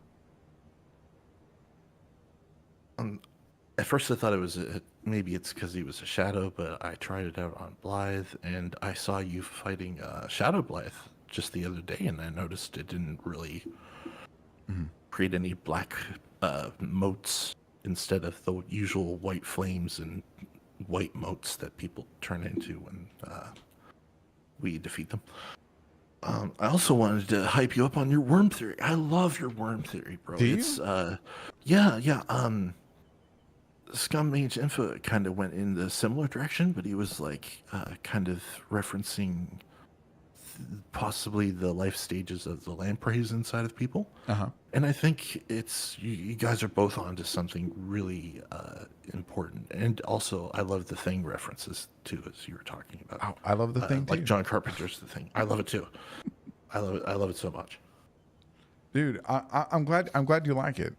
S4: At first, I thought it was maybe it's because he was a shadow, but I tried it out on Blythe, and I saw you fighting Shadow Blythe just the other day, and I noticed it didn't really create any black motes instead of the usual white flames and white motes that people turn into when we defeat them. I also wanted to hype you up on your worm theory. I love your worm theory, bro.
S1: Do you?
S4: It's yeah. Scum Mage Info kind of went in the similar direction, but he was like kind of referencing possibly the life stages of the lampreys inside of people. And I think it's you guys are both onto something really important. And also, I love the Thing references too, as you were talking about.
S1: Oh, I love the Thing too.
S4: Like John Carpenter's The Thing. I love it too. I love it so much.
S1: Dude, I'm glad you like it.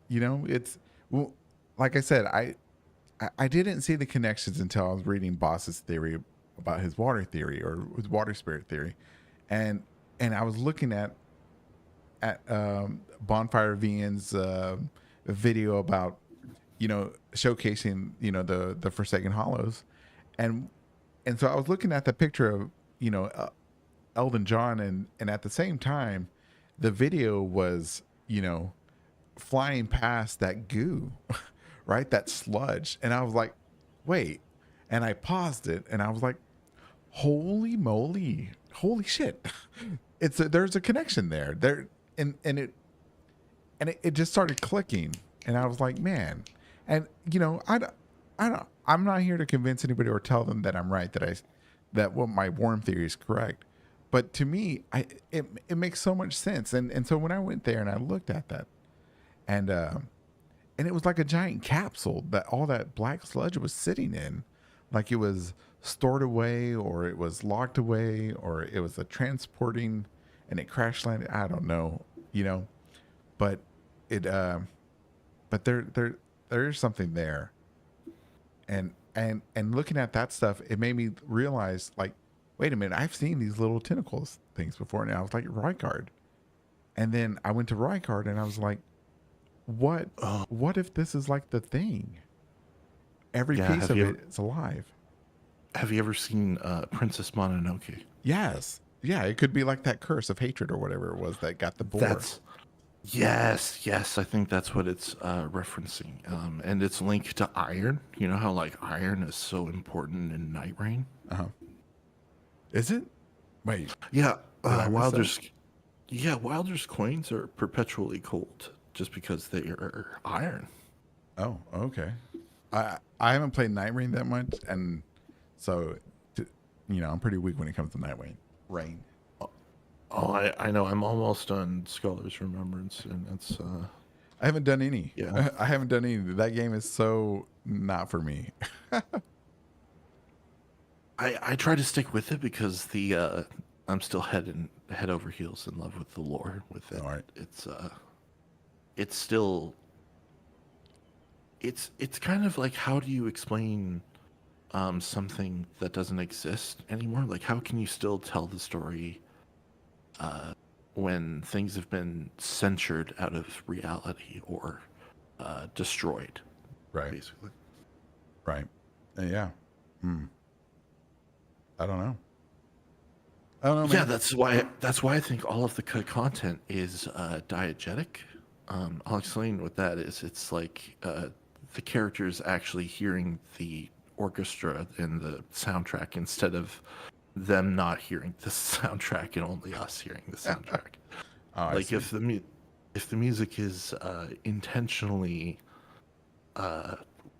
S1: It's well, like I said, I didn't see the connections until I was reading Boss's theory about his water theory or his water spirit theory, and I was looking at Bonfire Vian's video about showcasing the Forsaken Hollows, and so I was looking at the picture of Elden John, and at the same time, the video was flying past that goo, right, that sludge, and I was like, wait, and I paused it, and I was like, holy moly, holy shit, there's a connection there, and it just started clicking, and I was like, man, and I'm not here to convince anybody or tell them that I'm right, that what my worm theory is correct. But to me, it makes so much sense. And so when I went there and I looked at that, and it was like a giant capsule that all that black sludge was sitting in, like it was stored away, or it was locked away, or it was a transporting, and it crash landed. I don't know, but it but there's something there, and looking at that stuff, it made me realize, like, wait a minute, I've seen these little tentacles things before. And I was like, Rykard. And then I went to Rykard and I was like, what if this is like the thing? Every piece of it is alive.
S4: Have you ever seen Princess Mononoke?
S1: Yes. Yeah, it could be like that curse of hatred or whatever it was that got the boar.
S4: Yes. I think that's what it's referencing. And it's linked to iron. You know how like iron is so important in Night Rain?
S1: Uh-huh. Is it? Wait.
S4: Yeah. Wilder's coins are perpetually cold just because they are iron.
S1: Oh, okay. I haven't played Night Rain that much, and so I'm pretty weak when it comes to Night Rain.
S4: Oh, I know. I'm almost on Scholar's Remembrance, and it's.
S1: I haven't done any.
S4: Yeah.
S1: I haven't done any. That game is so not for me.
S4: I try to stick with it because I'm still head over heels in love with the lore with it.
S1: All right.
S4: It's still. It's kind of like, how do you explain something that doesn't exist anymore? Like, how can you still tell the story when things have been censored out of reality or destroyed?
S1: Right.
S4: Basically.
S1: Right. Yeah. I don't know. Man.
S4: Yeah, that's why I think all of the content is diegetic. I'll explain what that is. It's like the characters actually hearing the orchestra and the soundtrack instead of them not hearing the soundtrack and only us hearing the soundtrack. Like if the music is intentionally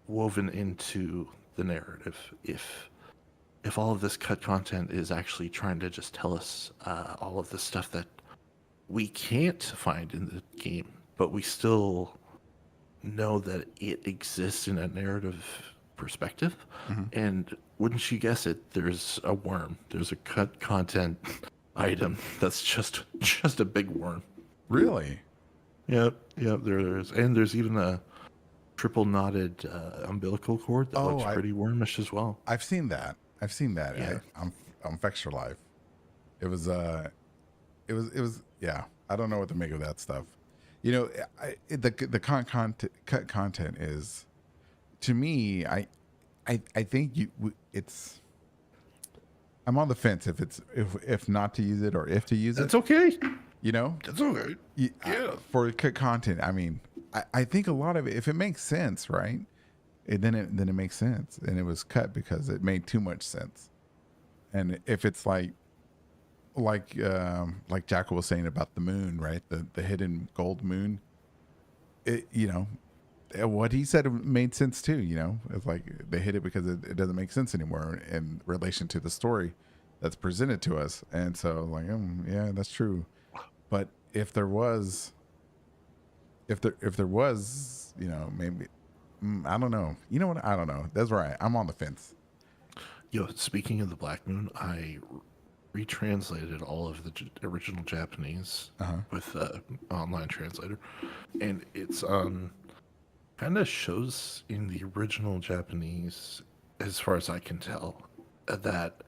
S4: woven into the narrative, if all of this cut content is actually trying to just tell us all of the stuff that we can't find in the game, but we still know that it exists in a narrative perspective.
S1: Mm-hmm.
S4: And wouldn't you guess it, there's a worm. There's a cut content item that's just a big worm.
S1: Really?
S4: Yep, there is. And there's even a triple knotted umbilical cord that looks pretty wormish as well.
S1: I've seen that.
S4: Yeah.
S1: On Fextra Live. It was yeah. I don't know what to make of that stuff. The cut content is, to me, I think it's. I'm on the fence if not to use it or if to use it.
S4: That's okay.
S1: That's
S4: okay.
S1: Yeah. For cut content, I mean, I think a lot of it, if it makes sense, right? Then it makes sense, and it was cut because it made too much sense. And if it's like Jackal was saying about the moon, right? The hidden gold moon. What he said made sense too. It's like they hid it because it doesn't make sense anymore in relation to the story that's presented to us. And so, like, yeah, that's true. But if there was, maybe. I don't know. You know what? I don't know. That's right. I'm on the fence.
S4: Speaking of the Black Moon, I retranslated all of the original Japanese with online translator, and it's kind of shows in the original Japanese, as far as I can tell, that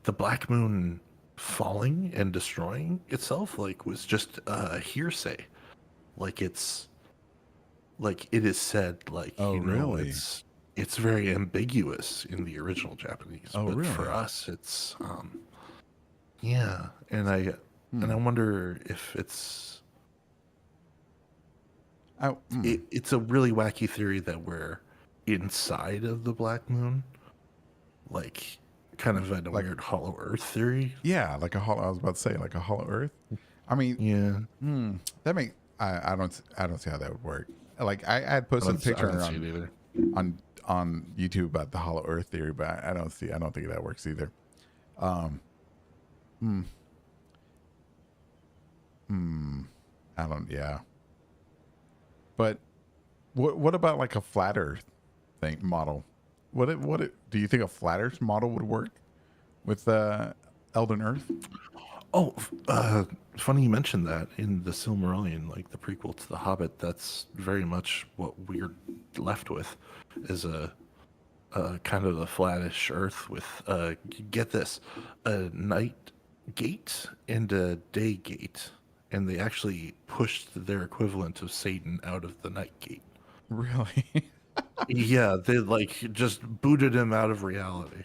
S4: the Black Moon falling and destroying itself was just hearsay. It is said,
S1: really?
S4: It's very ambiguous in the original Japanese.
S1: Oh,
S4: but
S1: really?
S4: For us, it's yeah. And I wonder if it's it's a really wacky theory that we're inside of the Black Moon, like kind of a weird Hollow Earth theory.
S1: Yeah, I was about to say, like a Hollow Earth. I mean,
S4: yeah.
S1: That make I don't see how that would work. Like I had posted a picture on YouTube about the Hollow Earth theory, but I don't think that works either. Um, hmm, I don't. Yeah, but what about like a flat Earth thing model? Do you think a flat Earth model would work with Elden Earth?
S4: Oh, funny you mentioned that. In the Silmarillion, like the prequel to The Hobbit, that's very much what we're left with, is a kind of a flattish Earth with get this, a night gate and a day gate, and they actually pushed their equivalent of Satan out of the night gate.
S1: Really?
S4: Yeah, they like just booted him out of reality,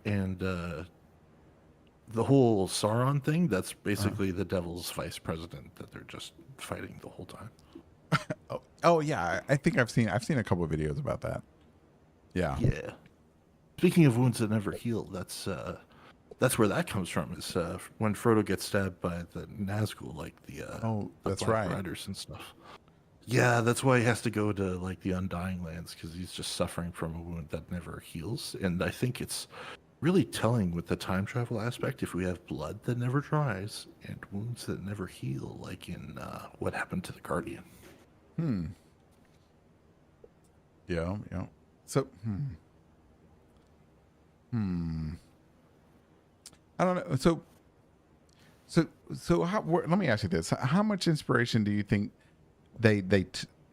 S4: and the whole Sauron thing, that's basically the devil's vice president that they're just fighting the whole time.
S1: Oh yeah, I think I've seen a couple of videos about that. Yeah.
S4: Yeah. Speaking of wounds that never heal, that's where that comes from. Is when Frodo gets stabbed by the Nazgul, like
S1: Oh,
S4: the
S1: that's
S4: Black
S1: right.
S4: Riders and stuff. Yeah, that's why he has to go to like the Undying Lands, because he's just suffering from a wound that never heals. And I think it's really telling with the time travel aspect if we have blood that never dries and wounds that never heal, like in What Happened to the Guardian.
S1: Yeah. Yeah. So, I don't know. So let me ask you this: how much inspiration do you think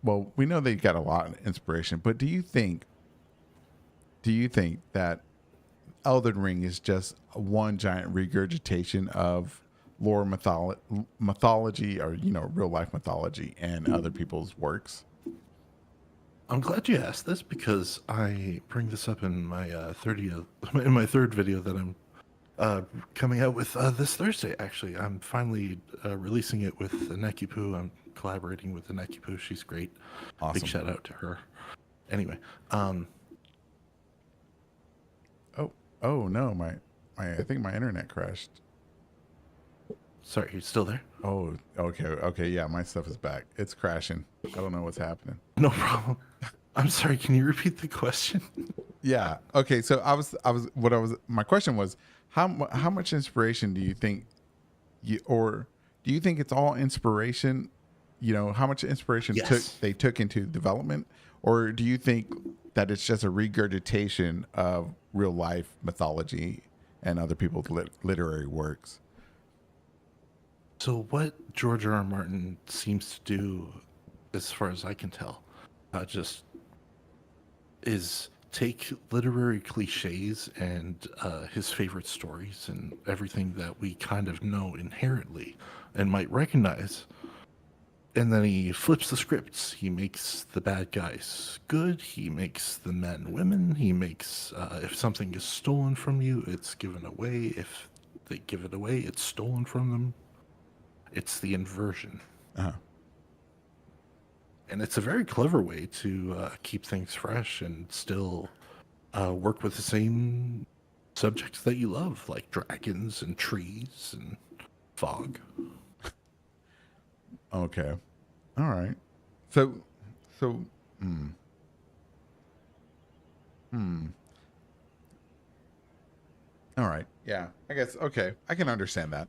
S1: well, we know they got a lot of inspiration, but do you think that Elden Ring is just one giant regurgitation of lore mythology, or real life mythology and other people's works?
S4: I'm glad you asked this because I bring this up in my 30th, in my third video that I'm coming out with this Thursday. Actually, I'm finally releasing it with Nekipu. I'm collaborating with Nekipu. She's great.
S1: Awesome.
S4: Big shout out to her. Anyway,
S1: Oh no, my I think my internet crashed.
S4: sorry, you still there?
S1: Oh, okay, yeah, my stuff is back. It's crashing. I don't know what's happening.
S4: No problem. I'm sorry. Can you repeat the question?
S1: Yeah. Okay. So my question was, how much inspiration do you think or do you think it's all inspiration? How much inspiration
S4: Yes.
S1: they took into development, or do you think that it's just a regurgitation of real life mythology and other people's literary works?
S4: So what George R. R. Martin seems to do, as far as I can tell, just is take literary cliches and his favorite stories and everything that we kind of know inherently and might recognize, and then he flips the scripts. He makes the bad guys good. He makes the men women. He makes if something is stolen from you, it's given away. If they give it away, it's stolen from them. It's the inversion.
S1: Uh-huh.
S4: And it's a very clever way to keep things fresh and still work with the same subjects that you love, like dragons and trees and fog.
S1: Okay. All right. So, all right. Yeah. I guess. Okay. I can understand that.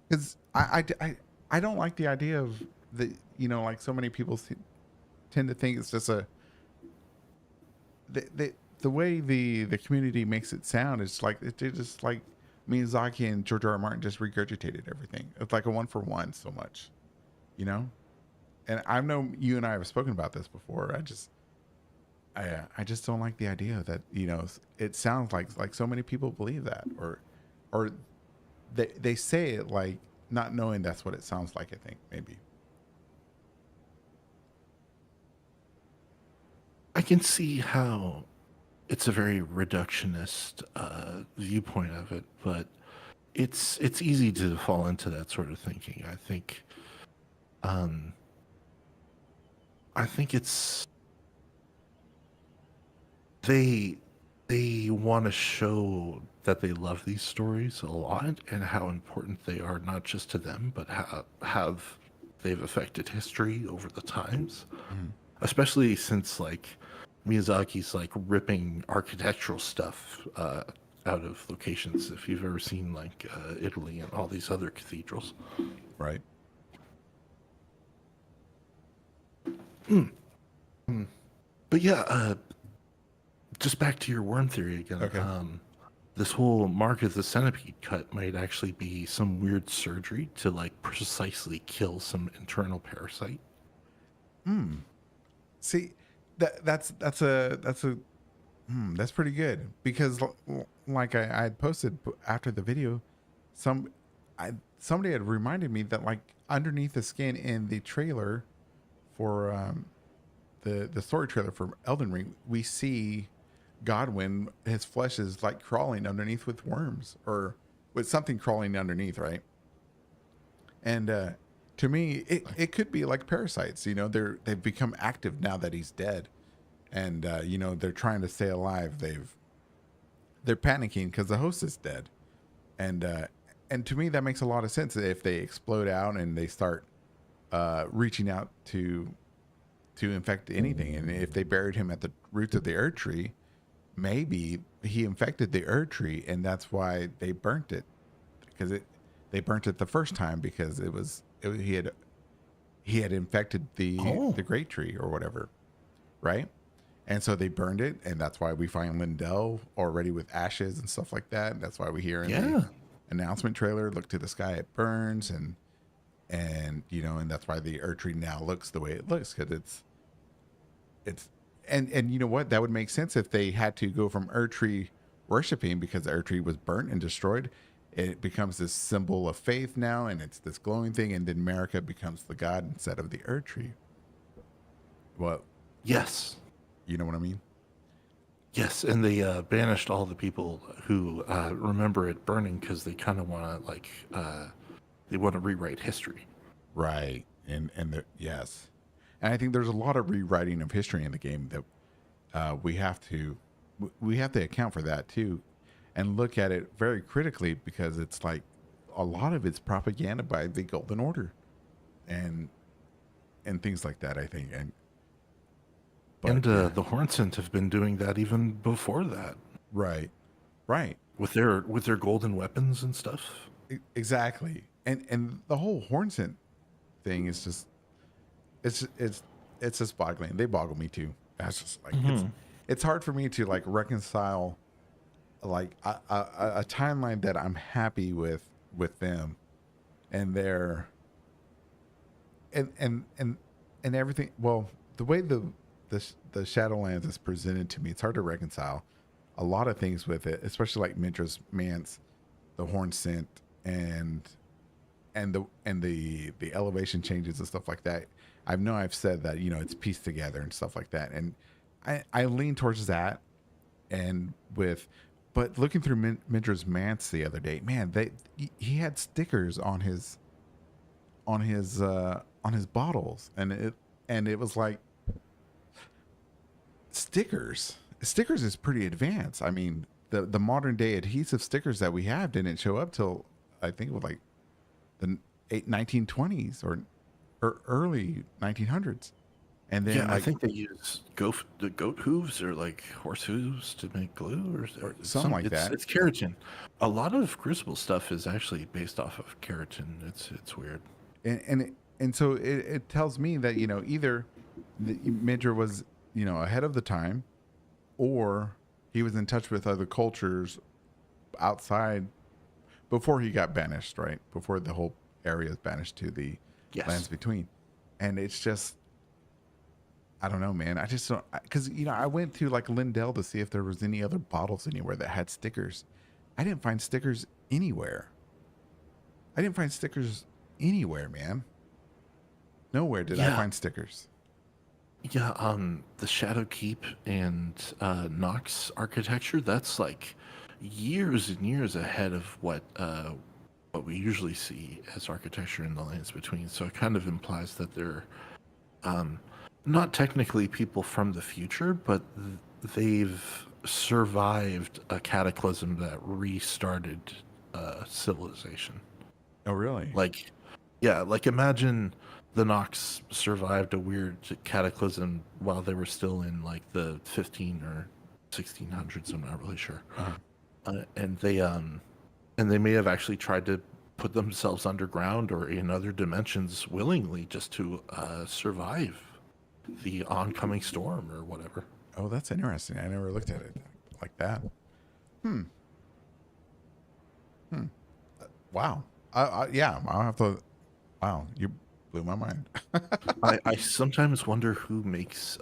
S1: Because I don't like the idea of like so many people tend to think it's just the way the community makes it sound is like it just like Miyazaki and George R. R. Martin just regurgitated everything. It's like a one for one so much, And I know you and I have spoken about this before. I just don't like the idea that it sounds like so many people believe that, or they say it like not knowing that's what it sounds like. I think maybe.
S4: I can see how it's a very reductionist viewpoint of it, but it's easy to fall into that sort of thinking. I think it's they want to show that they love these stories a lot and how important they are, not just to them, but how they've affected history over the times. Especially since like Miyazaki's like ripping architectural stuff out of locations. If you've ever seen like Italy and all these other cathedrals.
S1: Right.
S4: But yeah, just back to your worm theory again.
S1: Okay.
S4: This whole Mark of the Centipede cut might actually be some weird surgery to like precisely kill some internal parasite.
S1: See, that's pretty good because like I had posted after the video, somebody had reminded me that like underneath the skin in the trailer for the story trailer for Elden Ring, we see Godwin, his flesh is like crawling underneath with worms or with something crawling underneath, right? And to me, it could be like parasites. You know, they've become active now that he's dead, and you know they're trying to stay alive. They're panicking because the host is dead, and to me that makes a lot of sense. If they explode out and they start reaching out to infect anything, and if they buried him at the roots of the Erd tree, maybe he infected the Erd tree, and that's why they burnt it, because they burnt it the first time because he had infected the great tree or whatever, right? And so they burned it, and that's why we find Lindell already with ashes and stuff like that. That's why we hear in the announcement trailer, "Look to the sky, it burns," and you know, and that's why the Erd tree now looks the way it looks, because it's and you know what, that would make sense if they had to go from Erd tree worshiping, because the Erd tree was burnt and destroyed. It becomes this symbol of faith now, and it's this glowing thing, and then Marika becomes the god instead of the Erd tree. Well,
S4: Yes.
S1: you know what I mean?
S4: Yes, and they banished all the people who remember it burning because they kind of want to they want to rewrite history.
S1: Right. Yes. And I think there's a lot of rewriting of history in the game that we have to account for that too, and look at it very critically, because it's like a lot of it's propaganda by the Golden Order and things like that, I think.
S4: And the Hornsent have been doing that even before that.
S1: Right.
S4: With their golden weapons and stuff.
S1: Exactly. And the whole Hornsent thing is just it's just boggling. They boggle me too. That's just like it's hard for me to like reconcile like a timeline that I'm happy with them and their and everything. Well, the way the Shadowlands is presented to me, it's hard to reconcile a lot of things with it, especially like Midra's Mance, the Hornsent, and the elevation changes and stuff like that. I know I've said that, you know, it's pieced together and stuff like that, and I lean towards that. But looking through Midra's Mance the other day, man, he had stickers on his bottles, and it was like stickers is pretty advanced. I mean, the modern day adhesive stickers that we have didn't show up till I think it was like the 1920s or early 1900s. And then
S4: I think they use the goat hooves or like horse hooves to make glue or
S1: something like that.
S4: It's keratin. A lot of Crucible stuff is actually based off of keratin. It's weird.
S1: And so it tells me that, you know, either Midra was, you know, ahead of the time, or he was in touch with other cultures outside before he got banished, right? Before the whole area is banished to the lands between. And it's just, I don't know, man. I just don't, because, you know, I went to like Lindell to see if there was any other bottles anywhere that had stickers. I didn't find stickers anywhere. Man. Nowhere did I find stickers.
S4: Yeah, the Shadow Keep and Nox architecture, that's like years and years ahead of what we usually see as architecture in the lands between. So it kind of implies that they're not technically people from the future, but they've survived a cataclysm that restarted civilization.
S1: Oh, really?
S4: Like imagine the Nox survived a weird cataclysm while they were still in like the 15 or 1600s. I'm not really sure. And they may have actually tried to put themselves underground or in other dimensions willingly just to survive the oncoming storm or whatever.
S1: Oh, that's interesting. I never looked at it like that. Hmm. Hmm. Wow. Yeah, I'll have to. Wow, you blew my mind.
S4: I sometimes wonder who makes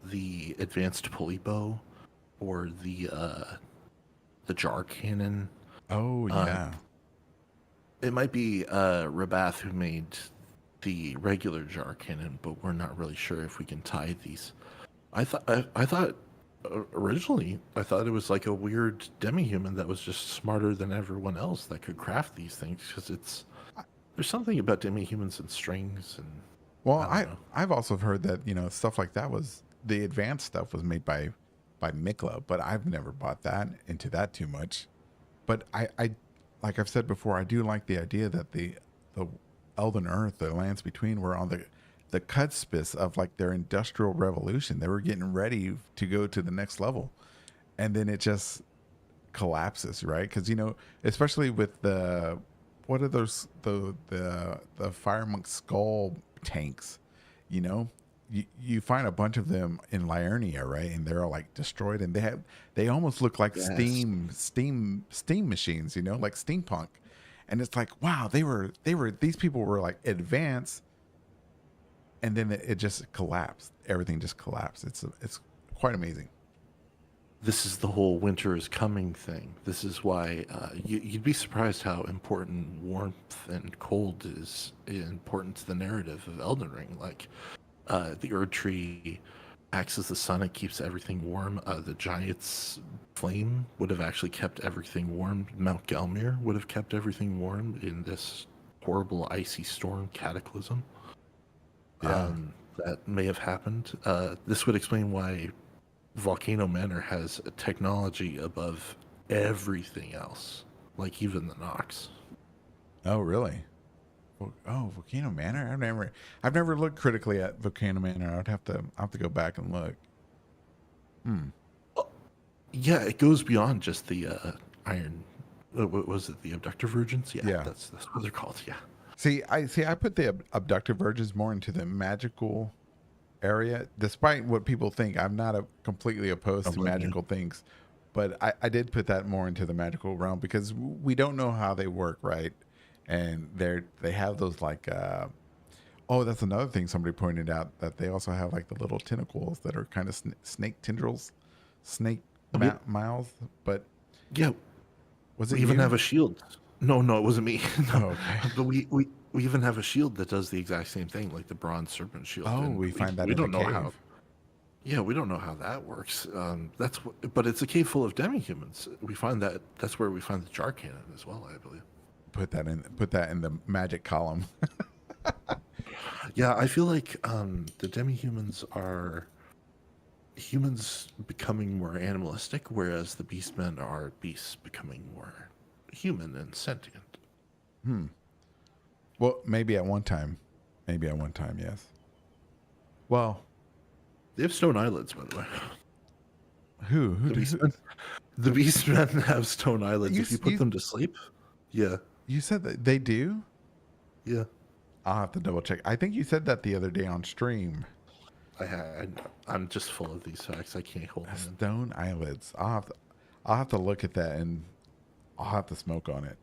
S4: the advanced pulley bow or the jar cannon.
S1: Oh yeah.
S4: It might be Rabath who made the regular jar cannon, but we're not really sure if we can tie these. I thought originally I thought it was like a weird demi-human that was just smarter than everyone else that could craft these things because there's something about demi-humans and strings and
S1: Well,
S4: I don't know.
S1: I've also heard that stuff like that was the advanced stuff was made by Mikla, but I've never bought that into that too much. But I like I've said before, I do like the idea that the Elden Earth, the lands between, were on the cuspice of like their industrial revolution. They were getting ready to go to the next level, and then it just collapses, right? Because especially with the what are those the fire monk skull tanks, you know. You find a bunch of them in Liurnia, right? And they're all like destroyed, and they almost look like
S4: Yes.
S1: steam machines, like steampunk. And it's like, wow, these people were like advanced, and then it just collapsed. Everything just collapsed. It's quite amazing.
S4: This is the whole winter is coming thing. This is why you'd be surprised how important warmth and cold is important to the narrative of Elden Ring. Like the Erd Tree acts as the sun; it keeps everything warm. The Giant's flame would have actually kept everything warm. Mount Gelmir would have kept everything warm in this horrible icy storm cataclysm.
S1: Yeah.
S4: That may have happened. This would explain why Volcano Manor has a technology above everything else, like even the Nox.
S1: Oh, really? Oh, Volcano Manor. I've never looked critically at Volcano Manor. I'll have to go back and look.
S4: Yeah, it goes beyond just the iron. What was it? The abductor virgins? Yeah,
S1: Yeah.
S4: that's what they're called. Yeah.
S1: I put the abductive virgins more into the magical area. Despite what people think, I'm not completely opposed to
S4: Oblivion.
S1: magical things, but I did put that more into the magical realm because we don't know how they work, right? And they have those like oh, that's another thing somebody pointed out, that they also have like the little tentacles that are kind of snake tendrils, snake miles. But
S4: Yeah,
S1: was it
S4: we even
S1: you?
S4: have a shield. No, it wasn't me.
S1: Oh,
S4: No.
S1: okay.
S4: But we even have a shield that does the exact same thing, like the bronze serpent shield.
S1: Oh,
S4: and
S1: we find that
S4: we
S1: in the
S4: don't know
S1: cave.
S4: how. Yeah, we don't know how that works. But it's a cave full of demi-humans. We find that's where we find the jar cannon as well, I believe.
S1: Put that in the magic column.
S4: Yeah, I feel like the demi-humans are humans becoming more animalistic, whereas the beastmen are beasts becoming more human and sentient.
S1: Well, maybe at one time. Yes. Well,
S4: They have stone eyelids, by the way.
S1: who
S4: The
S1: who,
S4: beastmen, the beastmen have stone eyelids.
S1: You
S4: If you
S1: s-
S4: put
S1: you-
S4: them to sleep, yeah,
S1: you said that they do?
S4: yeah.
S1: I'll have to double check. I think you said that the other day on stream.
S4: I'm just full of these facts. I can't hold them in.
S1: Stone eyelids. I'll have to look at that, and I'll have to smoke on it.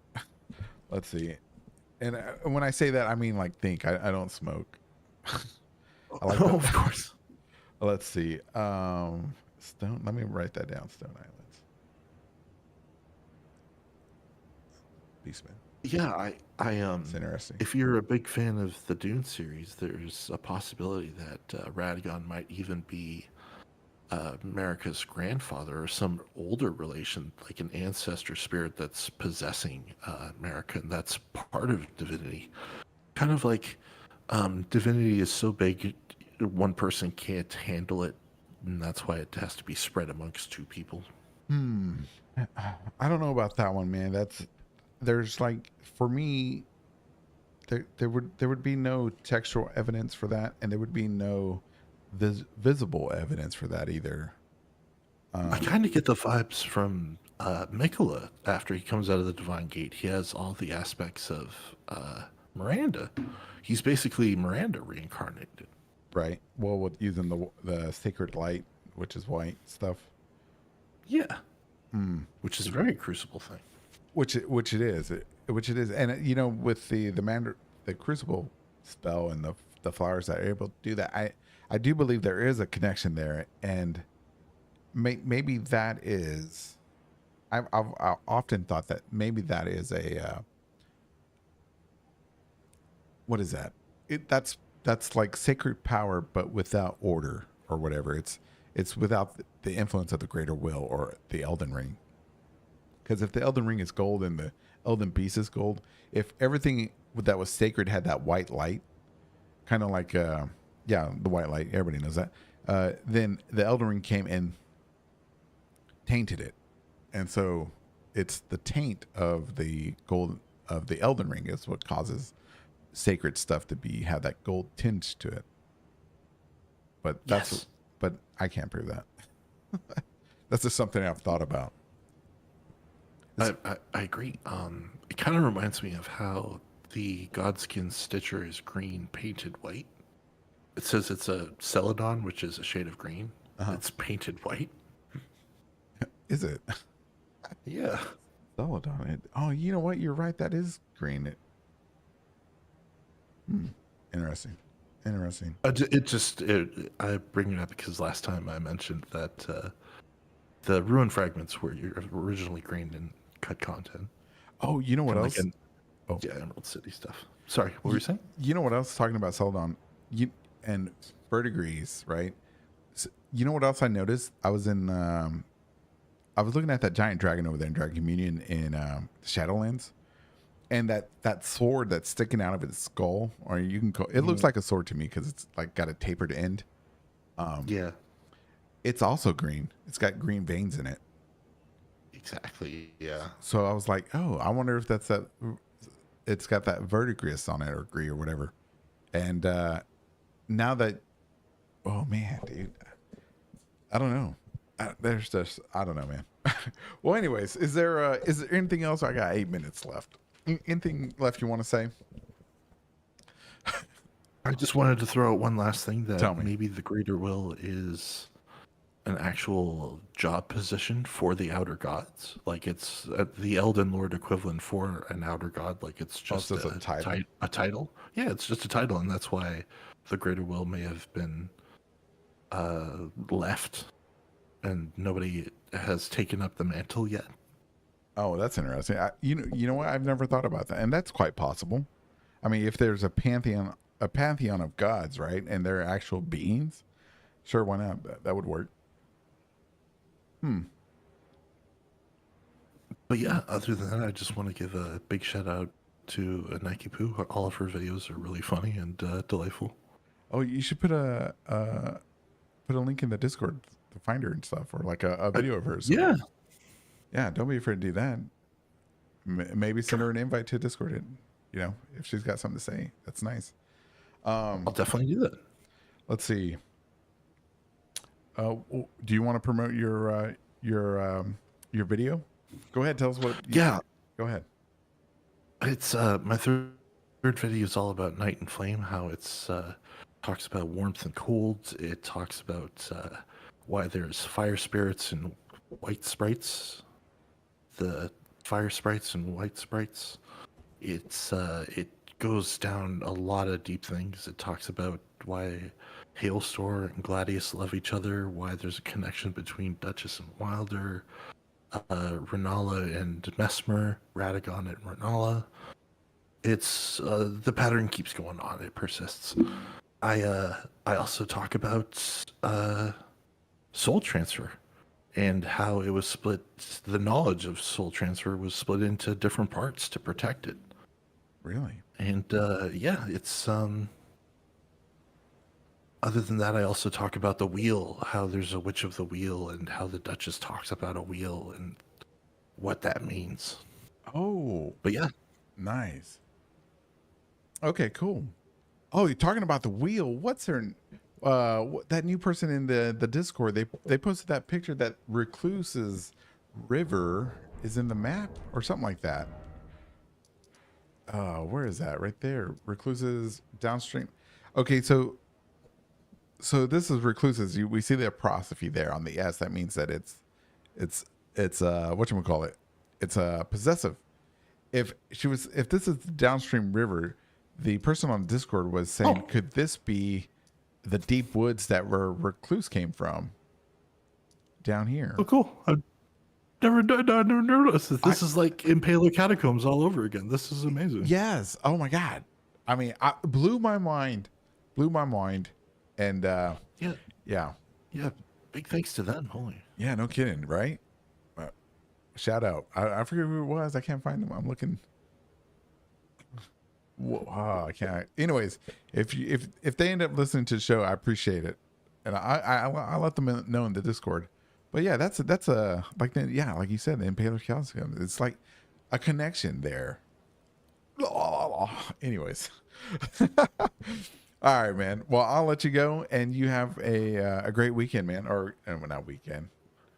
S1: Let's see. And when I say that, I mean like think. I don't smoke. I like
S4: Oh,
S1: that.
S4: of course.
S1: Let's see. Stone. Let me write that down. Stone eyelids. Beastman.
S4: Yeah,
S1: It's interesting.
S4: if you're a big fan of the Dune series, there's a possibility that Radagon might even be America's grandfather or some older relation, like an ancestor spirit that's possessing America, and that's part of divinity. Kind of like divinity is so big, one person can't handle it, and that's why it has to be spread amongst two people.
S1: I don't know about that one, man. There's like, for me, there would be no textual evidence for that, and there would be no visible evidence for that either.
S4: I kind of get the vibes from Mikola after he comes out of the Divine Gate. He has all the aspects of Miranda. He's basically Miranda reincarnated.
S1: Right. Well, with using the sacred light, which is white stuff.
S4: Yeah.
S1: Hmm.
S4: Which is a very Crucible thing.
S1: Which it is, and with the crucible spell and the flowers that are able to do that, I do believe there is a connection there, and maybe that is, I've often thought that maybe that is a what is that? That's like sacred power, but without order or whatever. It's without the influence of the greater will or the Elden Ring. Because if the Elden Ring is gold and the Elden Beast is gold, if everything that was sacred had that white light, kind of like, the white light, everybody knows that, then the Elden Ring came and tainted it. And so it's the taint of the gold of the Elden Ring is what causes sacred stuff to have that gold tinge to it. But but I can't prove that. That's just something I've thought about.
S4: I agree. It kind of reminds me of how the Godskin Stitcher is green painted white. It says it's a Celadon, which is a shade of green. It's painted white.
S1: Is it?
S4: Yeah.
S1: Celadon. Oh, you know what? You're right. That is green. Interesting.
S4: I bring it up because last time I mentioned that the ruin fragments were originally green in cut content.
S1: Oh, you know what else?
S4: Yeah, Emerald City stuff. Sorry, what were you saying?
S1: You know what else? Talking about Celadon, and verdigris, right? So, you know what else I noticed? I was looking at that giant dragon over there in Dragon Communion in Shadowlands, and that sword that's sticking out of its skull, or you can call it looks like a sword to me because it's like got a tapered end.
S4: Yeah,
S1: it's also green. It's got green veins in it.
S4: Exactly. Yeah.
S1: So I was like, oh, I wonder if that's that. It's got that verdigris on it, or gris, or whatever. And now that, oh man, dude, I don't know. There's just, I don't know, man. Well, anyways, is there anything else? I got 8 minutes left. Anything left you want to say?
S4: I just wanted to throw out one last thing that
S1: Tell me.
S4: maybe the Greater Will is an actual job position for the Outer Gods. Like it's the Elden Lord equivalent for an Outer God. Like it's just
S1: a title.
S4: A title. Yeah, it's just a title, and that's why the Greater Will may have been left, and nobody has taken up the mantle yet.
S1: Oh, that's interesting. You know what? I've never thought about that, and that's quite possible. I mean, if there's a pantheon of gods, right, and they're actual beings, sure, why not? That would work.
S4: But yeah, other than that, I just want to give a big shout out to Nike Poo. All of her videos are really funny and delightful.
S1: Oh, you should put a link in the Discord to find her and stuff, or like a video of hers.
S4: Yeah.
S1: Yeah, don't be afraid to do that. Maybe send her an invite to Discord. And, if she's got something to say, that's nice.
S4: I'll definitely do that.
S1: Let's see. Do you want to promote your video? Go ahead. Tell us what.
S4: Yeah.
S1: Go ahead.
S4: It's my third video is all about Night and Flame. How it's talks about warmth and cold. It talks about why there's fire spirits and white sprites. The fire sprites and white sprites. It goes down a lot of deep things. It talks about why Hailstorm and Gladius love each other, why there's a connection between Duchess and Wilder, Renala and Mesmer, Radagon and Renala. It's the pattern keeps going on. It persists. I also talk about soul transfer and how it was split. The knowledge of soul transfer was split into different parts to protect it.
S1: Really?
S4: And yeah, it's other than that, I also talk about the wheel, how there's a witch of the wheel, and how the Duchess talks about a wheel and what that means.
S1: Oh,
S4: But yeah,
S1: nice. Okay, cool. Oh, you're talking about the wheel. What's her that new person in the Discord, they posted that picture that Recluse's river is in the map or something like that. Where is that? Right there. Recluse's downstream. Okay, so this is Recluse's. We see the apostrophe there on the S. That means that it's whatchamacallit? It's possessive. If this is the downstream river, the person on Discord was saying, could this be the deep woods that where Recluse came from down here?
S4: Oh, cool. I never noticed this. This is like Impaler Catacombs all over again. This is amazing.
S1: Yes. Oh my God. I mean, blew my mind. And yeah.
S4: Big thanks to them. Holy.
S1: Yeah, no kidding, right? Shout out. I forget who it was. I can't find them. I'm looking. Whoa, I can't. Anyways, if they end up listening to the show, I appreciate it, and I let them know in the Discord. But yeah, that's a like you said, the Impaler Calcium. It's like a connection there. Anyways, all right, man. Well, I'll let you go, and you have a great weekend, man. Or not weekend.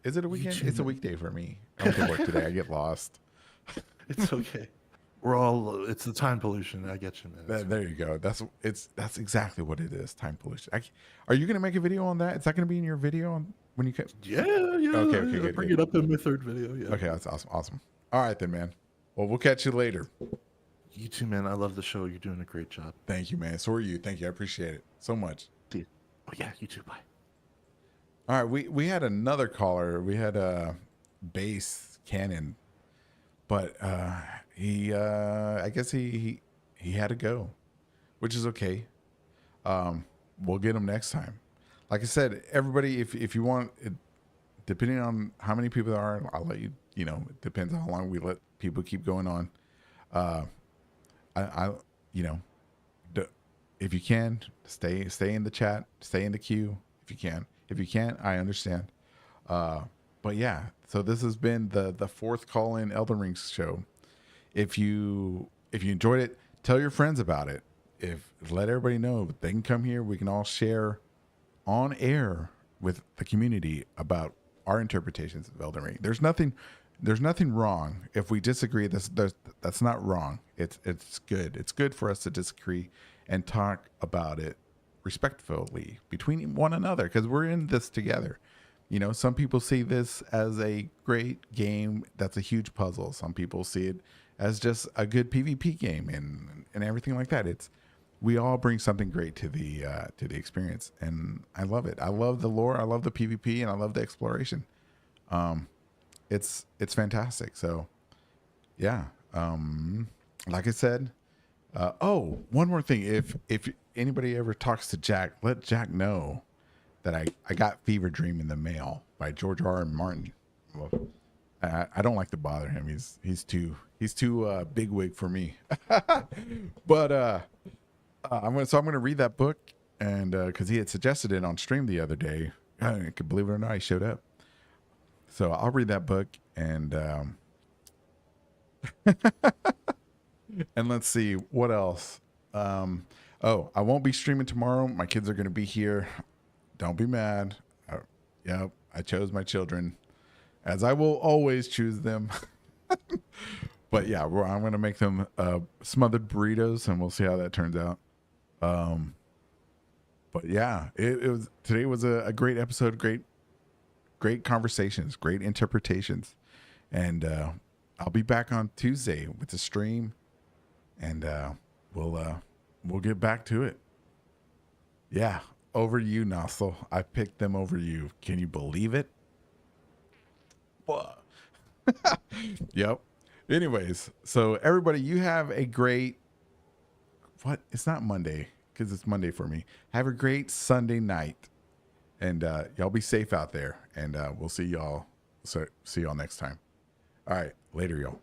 S1: Is it a weekend? It's a weekday for me. I don't get work today. I get lost.
S4: It's okay. It's the time pollution. I get you, man.
S1: There you go. That's exactly what it is. Time pollution. Are you going to make a video on that? Is that going to be in your video when you can?
S4: Yeah.
S1: Okay, good.
S4: Bring it up in my third video. Yeah.
S1: Okay, that's awesome. All right then, man. Well, we'll catch you later.
S4: You too, man. I love the show. You're doing a great job.
S1: Thank you, man. So are you. Thank you. I appreciate it so much.
S4: See you. Oh yeah, you too. Bye.
S1: All right, we had another caller. We had a bass cannon, but I guess he had to go, which is okay. We'll get him next time. Like I said, everybody, if you want, depending on how many people there are, I'll let you. It depends on how long we let people keep going on. If you can, stay in the chat, stay in the queue if you can. If you can't, I understand. But yeah, so this has been the fourth call-in Elden Ring show. If you enjoyed it, tell your friends about it. Let everybody know they can come here. We can all share on air with the community about our interpretations of Elden Ring. There's nothing wrong if we disagree. That's not wrong. It's good. It's good for us to disagree and talk about it respectfully between one another, because we're in this together. Some people see this as a great game that's a huge puzzle. Some people see it as just a good PvP game and everything like that. We all bring something great to the experience, and I love it. I love the lore, I love the PvP, and I love the exploration. It's fantastic. So yeah, like I said, one more thing. If anybody ever talks to Jack, let Jack know that I got Fever Dream in the mail by George R. R. Martin. Well, I don't like to bother him. He's too bigwig for me. But I'm gonna read that book, and because he had suggested it on stream the other day, believe it or not, he showed up. So I'll read that book, and and let's see what else. I won't be streaming tomorrow. My kids are going to be here. Don't be mad. Yep, I chose my children, as I will always choose them. But yeah, I'm going to make them smothered burritos, and we'll see how that turns out. But yeah, today was a great episode. Great conversations, great interpretations, and I'll be back on Tuesday with the stream, and we'll get back to it. Yeah, over you, Nossel. I picked them over you. Can you believe it? Yep. Anyways, so everybody, you have a great it's not Monday, because it's Monday for me. Have a great Sunday night, and y'all be safe out there, and we'll see y'all next time. All right, later, y'all.